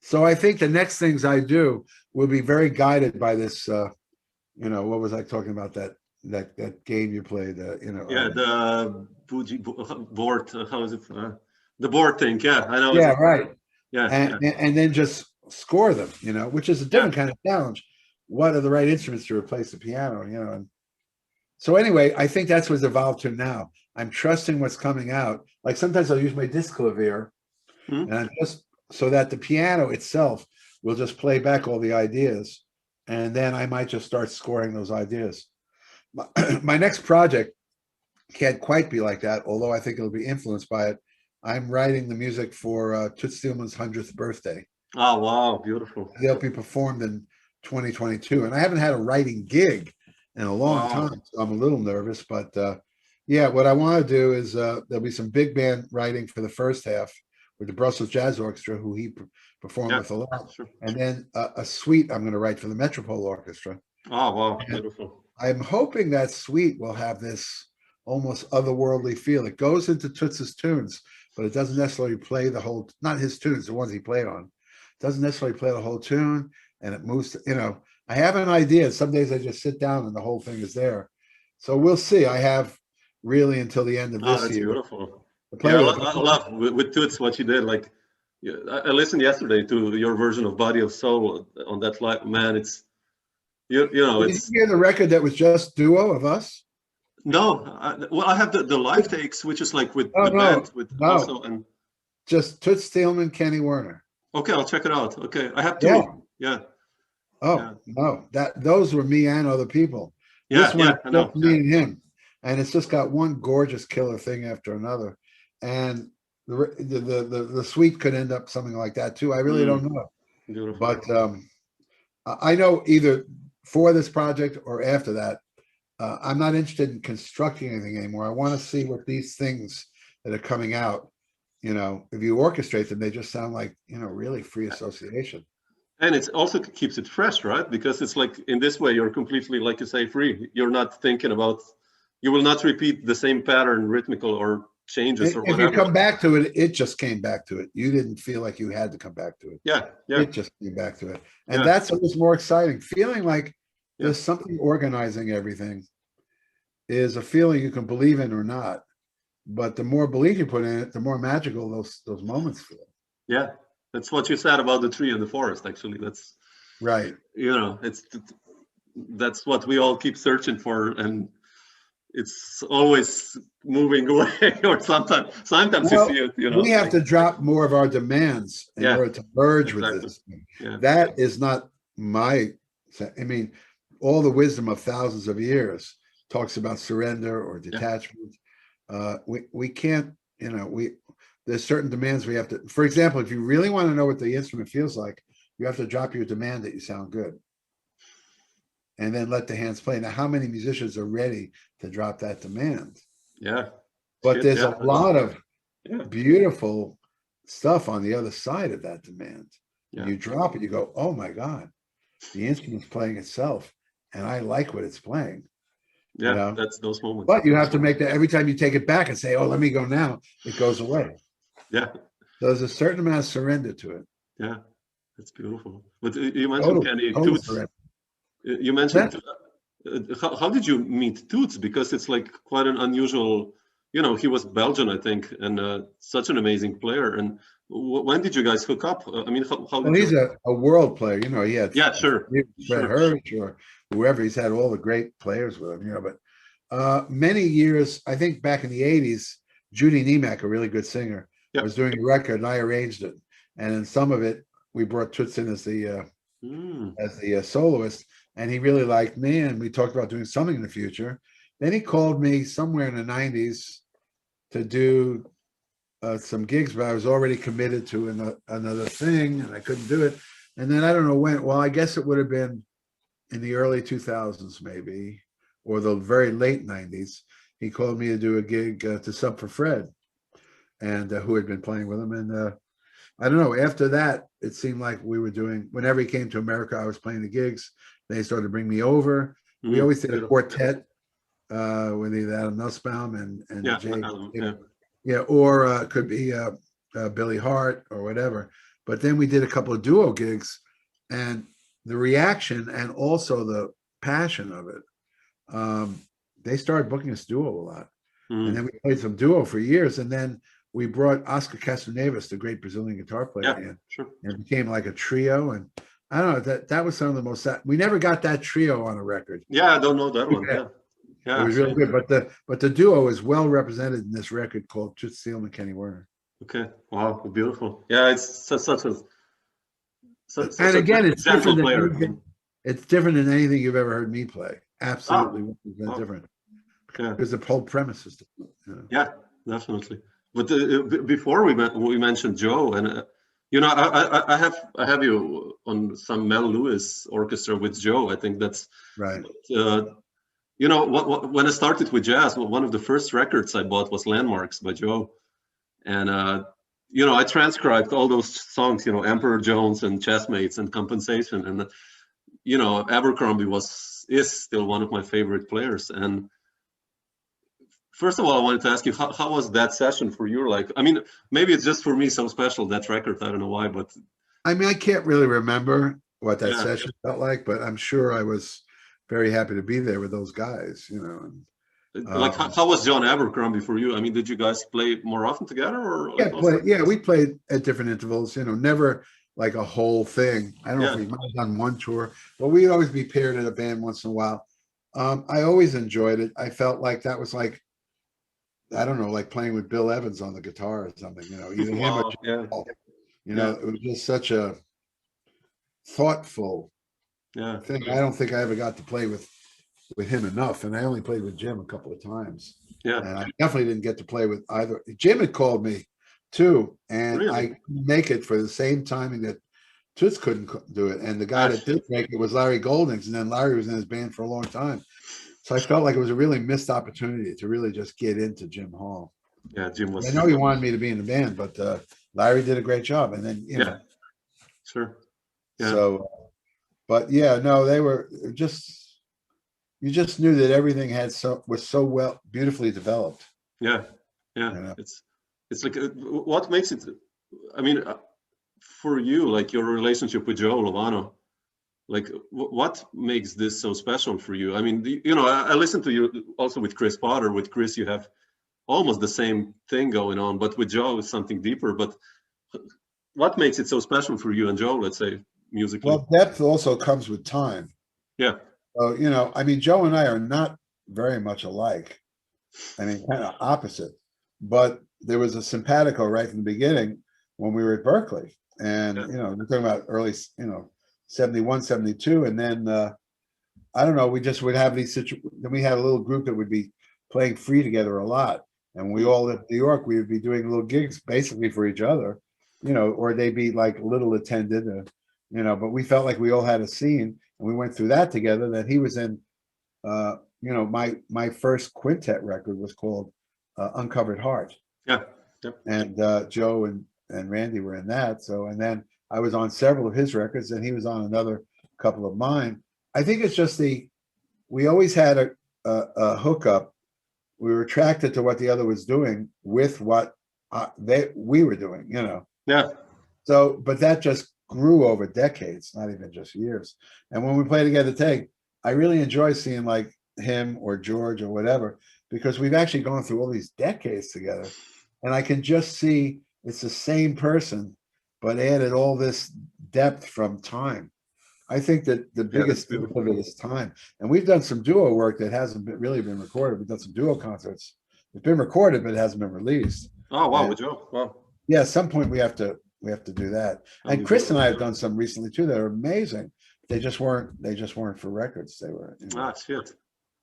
So I think the next things I do will be very guided by this, what was I talking about, that game you played, the board, how is it? The board thing, I know. Yeah, right. Yeah. And then just score them, which is a different kind of challenge. What are the right instruments to replace the piano, and so anyway, I think that's what's evolved to now. I'm trusting what's coming out. Like sometimes I'll use my disc clavier and I'm just so that the piano itself will just play back all the ideas. And then I might just start scoring those ideas. My next project can't quite be like that, although I think it'll be influenced by it. I'm writing the music for Toots Thielemans' 100th birthday. Oh, wow. Beautiful. They'll be performed in 2022. And I haven't had a writing gig in a long time, so I'm a little nervous. But what I want to do is there'll be some big band writing for the first half with the Brussels Jazz Orchestra, who he performed with a lot. Sure. And then a suite I'm going to write for the Metropole Orchestra. Oh, wow. Beautiful. I'm hoping that suite will have this almost otherworldly feel. It goes into Toots's tunes, but it doesn't necessarily play the whole, not his tunes, the ones he played on. It doesn't necessarily play the whole tune, and it moves to, I have an idea. Some days I just sit down and the whole thing is there. So we'll see. I have really until the end of this year. Beautiful. I love with Toots what you did. Like, I listened yesterday to your version of Body of Soul on that live. Man, it's, Did you hear the record that was just duo of us? No. I have the live takes, which is like with the band. Also, and just Toots Thielemans, Kenny Werner. Okay, I'll check it out. Okay, I have two. Yeah. No, those were me and other people. This one, I know. Me and him, and it's just got one gorgeous killer thing after another, and the suite could end up something like that too. I really don't know. Beautiful. But I know either for this project or after that, I'm not interested in constructing anything anymore. I want to see what these things that are coming out. If you orchestrate them, they just sound like really free association. And it also keeps it fresh, right? Because it's like in this way, you're completely, like you say, free. You're not thinking about, you will not repeat the same pattern, rhythmical or changes or whatever. If you come back to it, it just came back to it. You didn't feel like you had to come back to it. Yeah. It just came back to it. And that's what was more exciting. Feeling like there's something organizing everything is a feeling you can believe in or not. But the more belief you put in it, the more magical those moments feel. Yeah. That's what you said about the tree and the forest, actually. That's right. That's what we all keep searching for, and it's always moving away. Or sometimes you see it. We have to drop more of our demands in order to merge with this. Yeah. That is not my. I mean, all the wisdom of thousands of years talks about surrender or detachment. We can't. There's certain demands we have to, for example, if you really want to know what the instrument feels like, you have to drop your demand that you sound good. And then let the hands play. Now, how many musicians are ready to drop that demand? Yeah. But there's a lot of beautiful stuff on the other side of that demand. Yeah. You drop it, you go, oh my God, the instrument's playing itself. And I like what it's playing. Yeah, that's those moments. But you have to make that every time you take it back and say, "Oh, let me go now," it goes away. Yeah. So there's a certain amount of surrender to it. Yeah, that's beautiful. But you mentioned Kenny Toots. You mentioned how did you meet Toots? Because it's like quite an unusual. You know, he was Belgian, I think, and such an amazing player. And when did you guys hook up? I mean, how did he's a world player. You know, he had Fred Hirsch or whoever. He's had all the great players with him. You know, but many years, I think back in the '80s, Judy Niemek, a really good singer, was doing a record, and I arranged it. And in some of it, we brought Toots in as the soloist, and he really liked me, and we talked about doing something in the future. Then he called me somewhere in the '90s to do some gigs, but I was already committed to another thing, and I couldn't do it. And then I don't know when. Well, I guess it would have been in the early 2000s, maybe, or the very late '90s. He called me to do a gig to sub for Fred, and who had been playing with him. And I don't know. After that, it seemed like we were doing. Whenever he came to America, I was playing the gigs. They started to bring me over. We always did a quartet with either Adam Nussbaum and Jay, or it could be Billy Hart or whatever. But then we did a couple of duo gigs, and the reaction and also the passion of it. They started booking us duo a lot, and then we played some duo for years, and then we brought Oscar Castaneves, the great Brazilian guitar player, in, and it became like a trio. And I don't know, that was some of the most. We never got that trio on a record. Yeah, I don't know that one. Yeah, it was really good. But the duo is well represented in this record called Toots Thielemans, Kenny Werner. Okay, wow, beautiful. Yeah, it's such a. And again, it's different. It's different than anything you've ever heard me play. Absolutely different. Yeah, because the whole premise is different. You know? Yeah, definitely. But before we mentioned Joe, and you know, I have you on some Mel Lewis orchestra with Joe. I think that's right. You know, when I started with jazz, one of the first records I bought was Landmarks by Joe, and you know, I transcribed all those songs. You know, Emperor Jones and Chessmates and Compensation, and you know, Abercrombie is still one of my favorite players. And first of all, I wanted to ask you, how was that session for you? Like, I mean, maybe it's just for me so special, that record. I don't know why, but I mean, I can't really remember what that session felt like, but I'm sure I was very happy to be there with those guys, you know. And, like, how was John Abercrombie for you? I mean, did you guys play more often together, or we played at different intervals, you know, never like a whole thing. I don't know if we might have done one tour, but we'd always be paired in a band once in a while. I always enjoyed it. I felt like that was like, I don't know, like playing with Bill Evans on the guitar or something, you know, either him or Paul. You know, it was just such a thoughtful thing. I don't think I ever got to play with him enough, and I only played with Jim a couple of times. And I definitely didn't get to play with either. Jim had called me too, and I couldn't make it for the same timing that Toots couldn't do it. And the guy that did make it was Larry Goldings, and then Larry was in his band for a long time. So I felt like it was a really missed opportunity to really just get into Jim Hall. Yeah, Jim was. I know he wanted me to be in the band, but Larry did a great job. And then, you know. Sure. Yeah. So, but yeah, no, they were just, you just knew that everything was so well, beautifully developed. Yeah. Yeah. You know? It's like, what makes it, I mean, for you, like your relationship with Joe Lovano, like what makes this so special for you? I mean, you know, I listened to you also with Chris Potter. With Chris, you have almost the same thing going on, but with Joe, it's something deeper. But what makes it so special for you and Joe, let's say, musically? Well, depth also comes with time. Yeah. So, you know, I mean, Joe and I are not very much alike. I mean, kind of opposite. But there was a simpatico right from the beginning when we were at Berkeley. And, you know, we're talking about early, you know, 71, 72. And then, I don't know, we just would have these situations. Then we had a little group that would be playing free together a lot. And we all lived in New York, we would be doing little gigs basically for each other, you know, or they'd be like little attended, you know, but we felt like we all had a scene, and we went through that together. That he was in, you know, my first quintet record was called Uncovered Heart. Yeah. And Joe and Randy were in that. So, and then I was on several of his records, and he was on another couple of mine. I think it's just we always had a hookup. We were attracted to what the other was doing with what we were doing, you know. Yeah. So, but that just grew over decades, not even just years. And when we play together today, I really enjoy seeing like him or George or whatever, because we've actually gone through all these decades together. And I can just see it's the same person, but added all this depth from time. I think that the biggest thing of it is time. And we've done some duo work that hasn't really been recorded. We've done some duo concerts. It's been recorded, but it hasn't been released. Oh, wow, with Joe. Wow. Yeah, at some point we have to do that. And Chris and I have done some recently too that are amazing. They just weren't for records. They were, you know. Shit.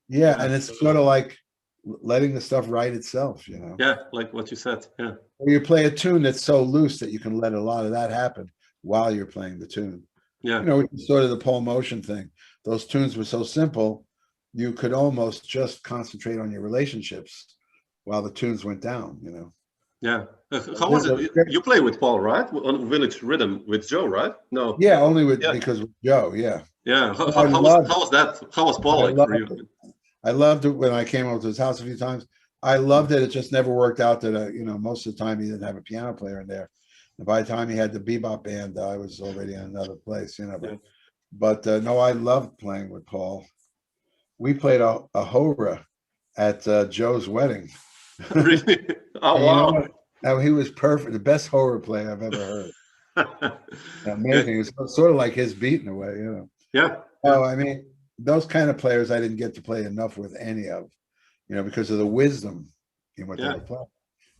Yeah, and it's sort of like letting the stuff write itself, you know. Yeah, like what you said. Yeah. Or you play a tune that's so loose that you can let a lot of that happen while you're playing the tune. Yeah. You know, sort of the Paul Motion thing. Those tunes were so simple, you could almost just concentrate on your relationships while the tunes went down, you know. Yeah. How was it? You play with Paul, right? On Village Rhythm with Joe, right? No. Yeah, only because with Joe, yeah. Yeah. How was that? How was Paul like for you? I loved it when I came over to his house a few times. I loved it. It just never worked out that, you know, most of the time he didn't have a piano player in there. And by the time he had the bebop band, I was already in another place, you know. Yeah. But no, I loved playing with Paul. We played a hora at Joe's wedding. Really? Oh, wow. You know, he was perfect. The best hora player I've ever heard. Amazing. It was sort of like his beat in a way, you know. Yeah. Oh, I mean, those kind of players I didn't get to play enough with any of, you know, because of the wisdom in what they were playing.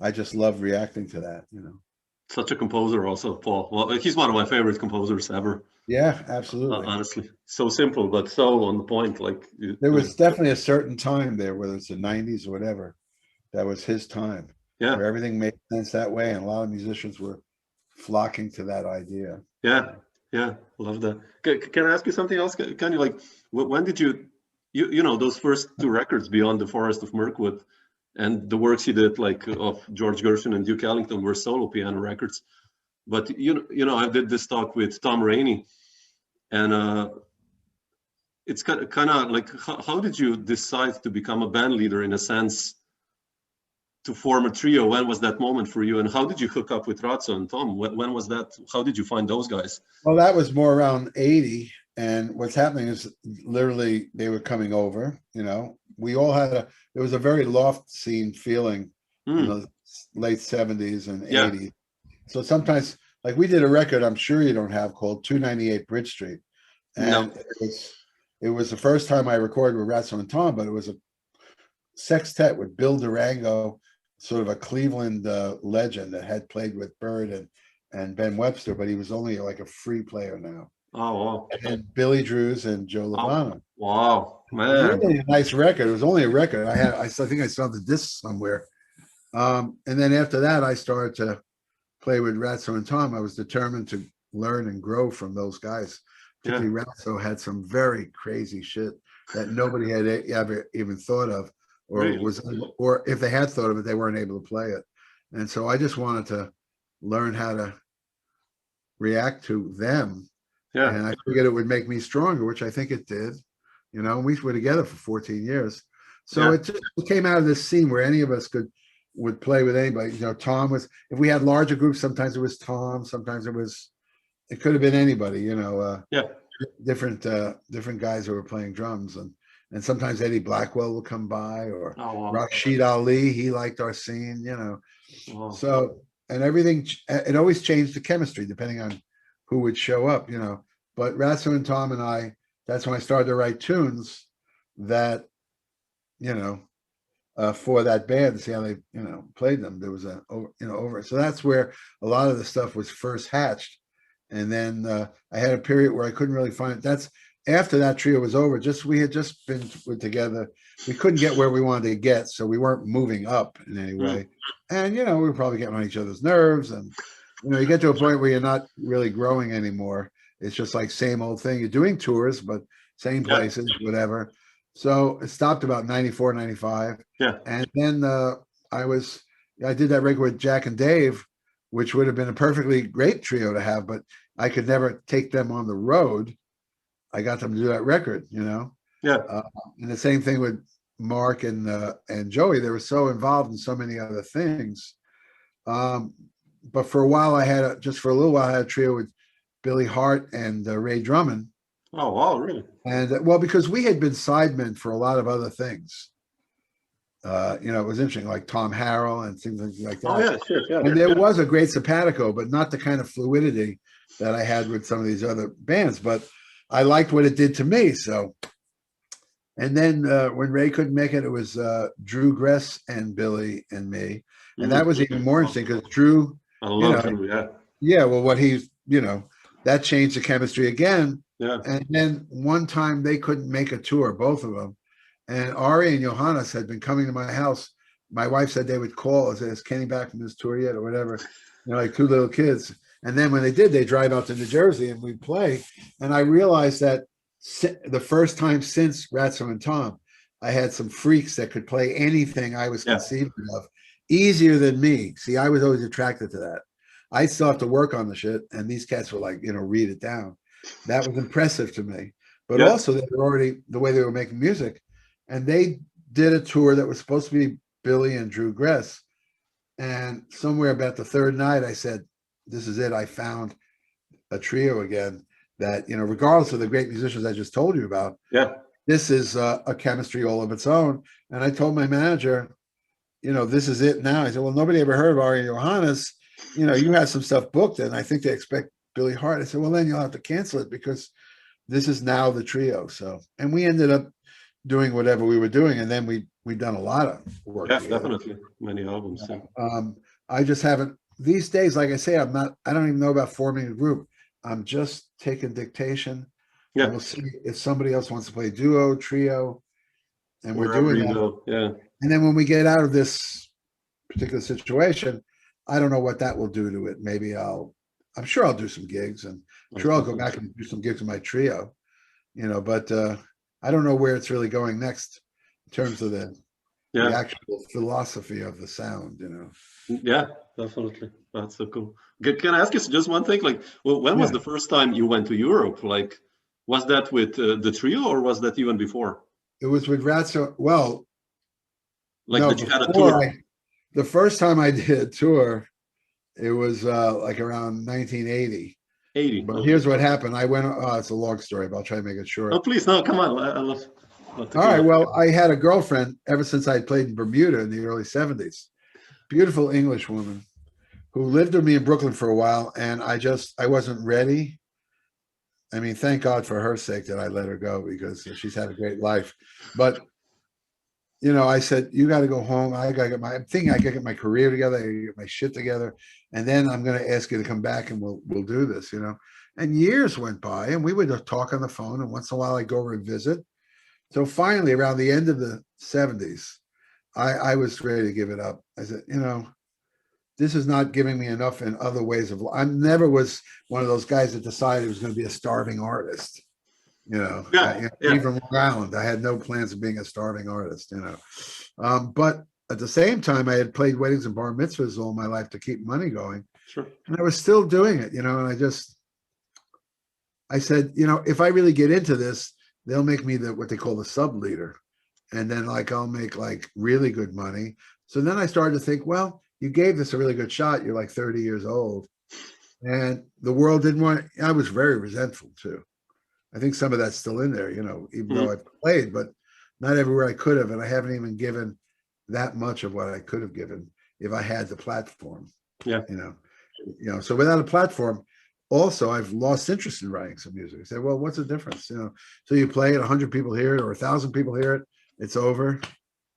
I just love reacting to that, you know. Such a composer also, Paul. Well, he's one of my favorite composers ever. Yeah, absolutely. Honestly, so simple, but so on the point. Like there was definitely a certain time there, whether it's the 90s or whatever, that was his time. Yeah. Where everything made sense that way. And a lot of musicians were flocking to that idea. Yeah. Yeah. Love that. Can I ask you something else? Can you, like, when did you know, those first two records, Beyond the Forest of Mirkwood and the works he did, like of George Gershwin and Duke Ellington, were solo piano records. But you know, I did this talk with Tom Rainey, and it's kind of like, how did you decide to become a band leader, in a sense, to form a trio? When was that moment for you, and how did you hook up with Ratso and Tom? When was that? How did you find those guys? Well, that was more around 80, and what's happening is literally they were coming over. You know, we all had there was a very loft scene feeling in the late 70s and 80s. So sometimes, like, we did a record I'm sure you don't have called 298 Bridge Street, and it was the first time I recorded with Ratso and Tom, but it was a sextet with Bill Durango, sort of a Cleveland legend that had played with Bird and Ben Webster, but he was only like a free player now. Oh, wow. And Billy Drews and Joe Lovano. Oh, wow, man. Really a nice record. It was only a record. I think I still have the disc somewhere. And then after that, I started to play with Ratso and Tom. I was determined to learn and grow from those guys. Particularly Ratso had some very crazy shit that nobody had ever even thought of, or if they had thought of it, they weren't able to play it. And so I just wanted to learn how to react to them. Yeah. And I figured it would make me stronger, which I think it did. You know, we were together for 14 years. So it just came out of this scene where any of us would play with anybody. You know, Tom was, if we had larger groups, sometimes it was Tom, sometimes it could have been anybody, you know, different guys who were playing drums. And sometimes Eddie Blackwell would come by, or Rashid Ali, he liked our scene, you know. Wow. So, and everything, it always changed the chemistry depending on who would show up, you know. But Ratso and Tom and I, that's when I started to write tunes that, you know, for that band, to see how they, you know, played them. There was over. So that's where a lot of the stuff was first hatched. And then I had a period where I couldn't really find it. That's after that trio was over. We had just been together. We couldn't get where we wanted to get, so we weren't moving up in any way. And you know, we were probably getting on each other's nerves. And you know, you get to a point where you're not really growing anymore. It's just like same old thing. You're doing tours, but same places, whatever. So it stopped about 94, 95. Yeah. And then I did that record with Jack and Dave, which would have been a perfectly great trio to have, but I could never take them on the road. I got them to do that record, you know? Yeah. And the same thing with Mark and Joey, they were so involved in so many other things. But for a while, just for a little while, I had a trio with Billy Hart and Ray Drummond. Oh, wow, really? And well, because we had been sidemen for a lot of other things. It was interesting, like Tom Harrell and things like that. Oh, yeah, sure, yeah. And there was a great simpatico, but not the kind of fluidity that I had with some of these other bands. But I liked what it did to me. So, and then when Ray couldn't make it, it was Drew Gress and Billy and me. And that was even more interesting because Drew, I love Drew, yeah. Yeah, well, that changed the chemistry again. Yeah. And then one time they couldn't make a tour, both of them. And Ari and Johannes had been coming to my house. My wife said they would call and say, "Is Kenny back from his tour yet?" or whatever. Like two little kids. And then when they did, they drive out to New Jersey and we'd play. And I realized that the first time since Ratso and Tom, I had some freaks that could play anything I was conceiving of easier than me. See, I was always attracted to that. I still have to work on the shit. And these cats were like, read it down. That was impressive to me. But also they were already the way they were making music. And they did a tour that was supposed to be Billy and Drew Gress. And somewhere about the third night, I said, this is it. I found a trio again that, regardless of the great musicians I just told you about, this is a chemistry all of its own. And I told my manager, this is it now. I said, well, nobody ever heard of Ari and Johannes. You had some stuff booked and I think they expect Billy Hart. I said, well, then you'll have to cancel it because this is now the trio. So, and we ended up doing whatever we were doing. And then we've done a lot of work. Yeah, definitely. Many albums. Yeah. I just haven't, these days, like I say, I don't even know about forming a group. I'm just taking dictation. Yeah. And we'll see if somebody else wants to play duo, trio. And we're doing that. Yeah. And then when we get out of this particular situation, I don't know what that will do to it. Maybe I'm sure I'll do some gigs and I'm sure I'll go back and do some gigs with my trio, but I don't know where it's really going next in terms of the actual philosophy of the sound, Yeah, definitely. That's so cool. Can I ask you just one thing? When was the first time you went to Europe? Was that with the trio or was that even before? It was with Ratso. Well, that you had a tour? The first time I did a tour, it was around 1980. But here's what happened. I went, it's a long story, but I'll try to make it short. Oh, please, no, come on. I love all right, well, I had a girlfriend ever since I had played in Bermuda in the early 70s. Beautiful English woman who lived with me in Brooklyn for a while, and I wasn't ready. I mean, thank God for her sake that I let her go because she's had a great life. But, I said, you got to go home. I'm thinking I got to get my career together, I got to get my shit together. And then I'm going to ask you to come back and we'll do this, And years went by and we would talk on the phone. And once in a while I'd go revisit. So finally, around the end of the 70s, I was ready to give it up. I said, this is not giving me enough in other ways of life. I never was one of those guys that decided he was going to be a starving artist. Even Long Island, I had no plans of being a starving artist, But at the same time, I had played weddings and bar mitzvahs all my life to keep money going. Sure. And I was still doing it, and I said, if I really get into this, they'll make me what they call the sub leader. And then I'll make really good money. So then I started to think, well, you gave this a really good shot. You're 30 years old. And the world didn't want it. I was very resentful too. I think some of that's still in there, even though I've played, but not everywhere I could have. And I haven't even given that much of what I could have given if I had the platform. Yeah. So without a platform, also I've lost interest in writing some music. I said, well, what's the difference? So you play it, 100 people hear it or 1,000 people hear it, it's over.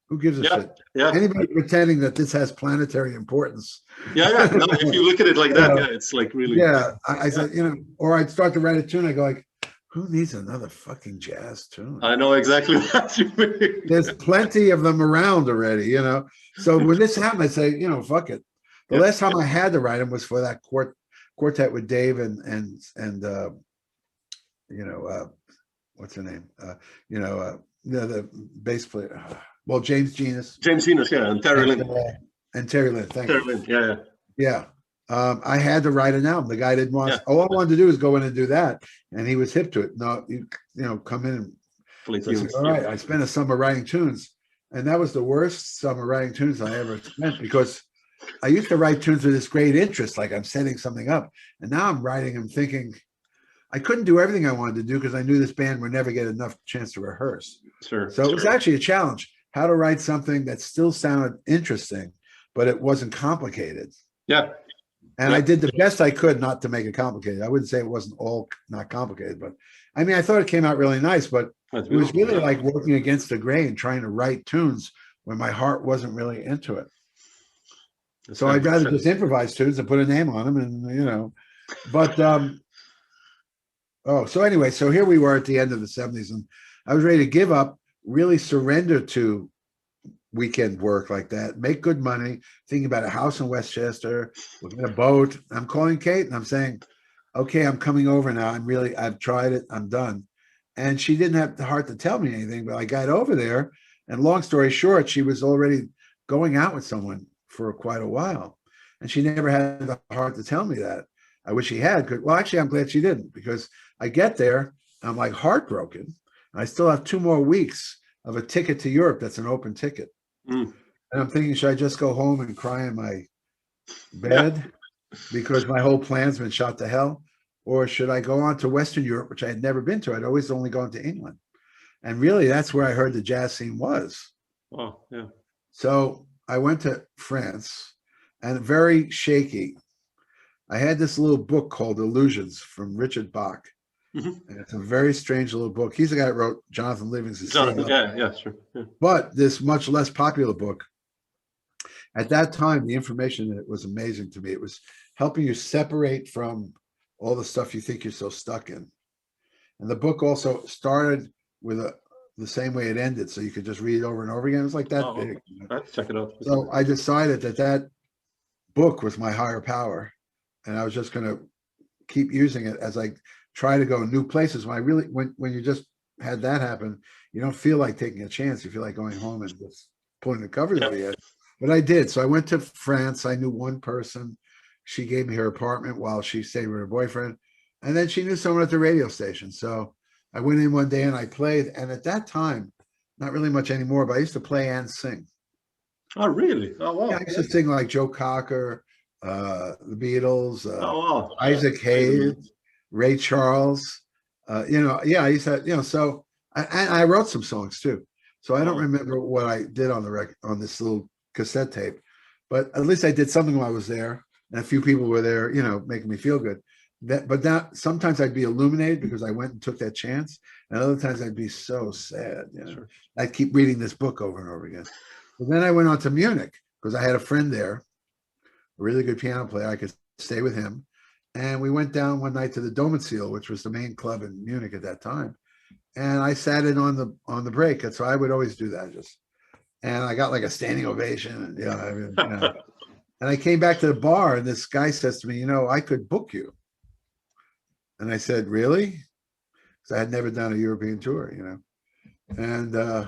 Who gives a shit? Yeah. Anybody pretending that this has planetary importance. Yeah. No, if you look at it like that, it's really. Yeah. I said, or I'd start to write a tune. I go who needs another fucking jazz tune? I know exactly what you mean. There's plenty of them around already, So when this happened, I say, fuck it. The last time I had to write them was for that quartet with Dave and what's her name? The bass player. Well, James Genus. James Genus, yeah, and Terri Lyne. And Terri Lyne, thank you. Terri Lyne, yeah. I had to write an album. The guy didn't want. All I wanted to do was go in and do that, and he was hip to it. No, come in and. Play tunes. All right, I spent a summer writing tunes. And that was the worst summer writing tunes I ever spent, because I used to write tunes with this great interest, like I'm setting something up. And now I'm writing them thinking I couldn't do everything I wanted to do because I knew this band would never get enough chance to rehearse. Sure. So it was actually a challenge, how to write something that still sounded interesting, but it wasn't complicated. Yeah. And I did the best I could not to make it complicated. I wouldn't say it wasn't all not complicated, but I mean, I thought it came out really nice, but it was really like working against the grain, trying to write tunes when my heart wasn't really into it. So I'd rather just improvise tunes and put a name on them, and but so anyway, so here we were at the end of the 70s, and I was ready to give up, really surrender to weekend work like that, make good money, thinking about a house in Westchester, looking at a boat. I'm calling Kate and I'm saying, okay, I'm coming over now. I've tried it. I'm done. And she didn't have the heart to tell me anything, but I got over there, and long story short, she was already going out with someone for quite a while. And she never had the heart to tell me that. I wish she had. Well, actually, I'm glad she didn't, because I get there, I'm like heartbroken. I still have 2 more weeks of a ticket to Europe. That's an open ticket. And I'm thinking, should I just go home and cry in my bed because my whole plan's been shot to hell? Or should I go on to Western Europe, which I had never been to? I'd always only gone to England. And really, that's where I heard the jazz scene was. Oh, yeah. So I went to France, and very shaky. I had this little book called Illusions from Richard Bach. And it's a very strange little book. He's the guy that wrote Jonathan Livingston's. Sure. Yeah. But this much less popular book, at that time, the information in it was amazing to me. It was helping you separate from all the stuff you think you're so stuck in. And the book also started with the same way it ended, so you could just read it over and over again. It was like that big. Let's check it out. So I decided that book was my higher power, and I was just going to keep using it as I try to go new places. When you just had that happen, you don't feel like taking a chance. You feel like going home and just pulling the covers over your head. But I did. So I went to France. I knew one person. She gave me her apartment while she stayed with her boyfriend. And then she knew someone at the radio station. So I went in one day and I played. And at that time, not really much anymore, but I used to play and sing. Oh, really? Oh, wow. Yeah, I used to sing like Joe Cocker, the Beatles, Isaac Hayes, Ray Charles, I used to, so I wrote some songs too. So I don't remember what I did on the record, on this little cassette tape, but at least I did something while I was there, and a few people were there, making me feel good. But sometimes I'd be illuminated because I went and took that chance, and other times I'd be so sad. Sure. I'd keep reading this book over and over again. But then I went on to Munich because I had a friend there, a really good piano player. I could stay with him. And we went down one night to the Domizil, which was the main club in Munich at that time. And I sat in on the break. And so I would always do that. And I got like a standing ovation. And, and I came back to the bar, and this guy says to me, I could book you. And I said, really? Because I had never done a European tour, And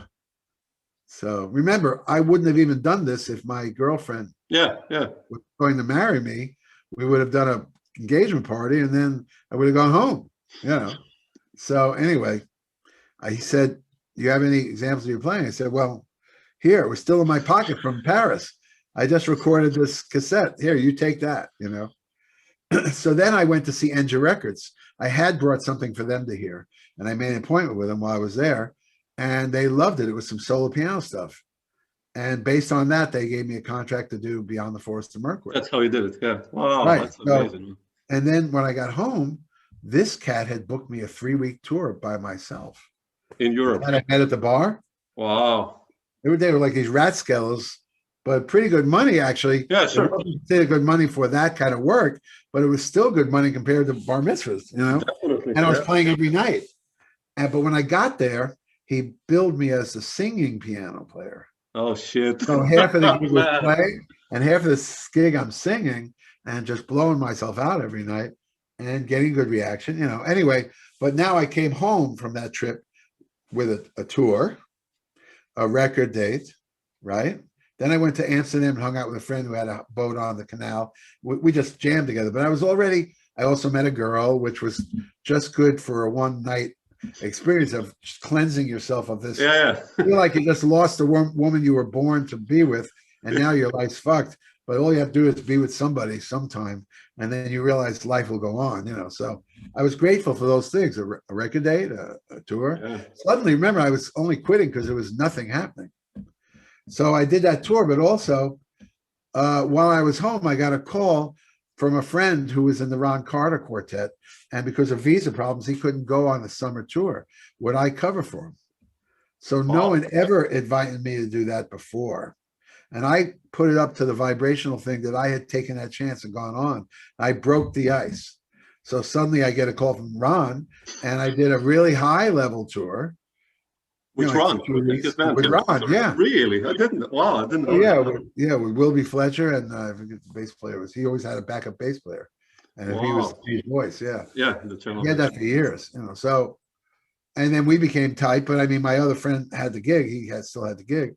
so remember, I wouldn't have even done this if my girlfriend was going to marry me. We would have done a engagement party, and then I would have gone home, So anyway, he said, do you have any examples of your playing? I said, well, here, it was still in my pocket from Paris. I just recorded this cassette. Here, you take that, So then I went to see Enja Records. I had brought something for them to hear, and I made an appointment with them while I was there, and they loved it. It was some solo piano stuff. And based on that, they gave me a contract to do Beyond the Forest of Mirkwood. That's how you did it, yeah. Wow, right. That's amazing. And then when I got home, this cat had booked me a 3-week tour by myself. In Europe? And I met at the bar. Wow. They were like these ratskellas, but pretty good money, actually. Yeah, sure. It wasn't considered good money for that kind of work, but it was still good money compared to bar mitzvahs, Definitely. And I was playing every night. But when I got there, he billed me as the singing piano player. Oh, shit. So half of the gig was playing, and half of this gig I'm singing and just blowing myself out every night and getting good reaction, Anyway, but now I came home from that trip with a tour, a record date, right? Then I went to Amsterdam and hung out with a friend who had a boat on the canal. We just jammed together. But I also met a girl, which was just good for a one night. experience of just cleansing yourself of this. Yeah. You feel like you just lost the woman you were born to be with, and now your life's fucked. But all you have to do is be with somebody sometime, and then you realize life will go on, So I was grateful for those things, a record date, a tour. Yeah. Suddenly, remember, I was only quitting because there was nothing happening. So I did that tour, but also while I was home, I got a call from a friend who was in the Ron Carter Quartet, and because of visa problems, he couldn't go on the summer tour. Would I cover for him? So no one ever invited me to do that before. And I put it up to the vibrational thing that I had taken that chance and gone on. I broke the ice. So suddenly I get a call from Ron, and I did a really high level tour. Which Ron? With Ron, yeah. Really? I didn't know. With Wilby Fletcher, and I forget the bass player was. He always had a backup bass player, and he was his voice. Yeah, he had that for years. So, and then we became tight. But I mean, my other friend had the gig. He still had the gig.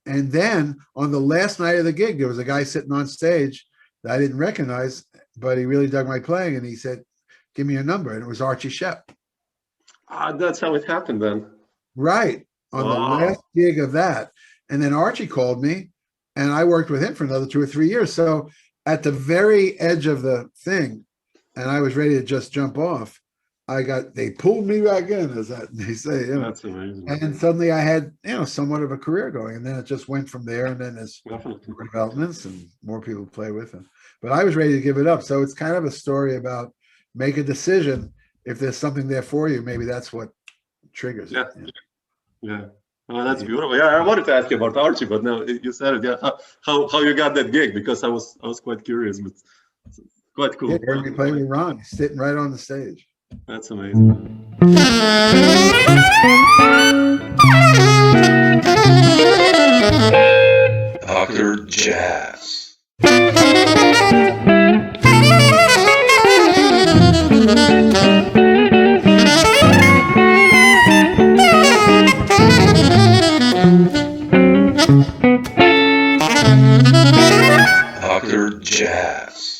And then on the last night of the gig, there was a guy sitting on stage that I didn't recognize, but he really dug my playing, and he said, "Give me your number," and it was Archie Shepp. That's how it happened then. Right. On the last gig of that. And then Archie called me, and I worked with him for another 2 or 3 years. So at the very edge of the thing, and I was ready to just jump off, they pulled me back in, as they say. That's amazing. And suddenly I had, somewhat of a career going. And then it just went from there. And then there's developments and more people to play with. But I was ready to give it up. So it's kind of a story about make a decision. If there's something there for you, maybe that's what triggers it. Yeah. Oh, that's beautiful. Yeah, I wanted to ask you about Archie, but now you said it. Yeah, how you got that gig? Because I was quite curious, but it's quite cool. Yeah, you heard me play with Ron, sitting right on the stage. That's amazing. Dr. Jazz. Dr. Jazz.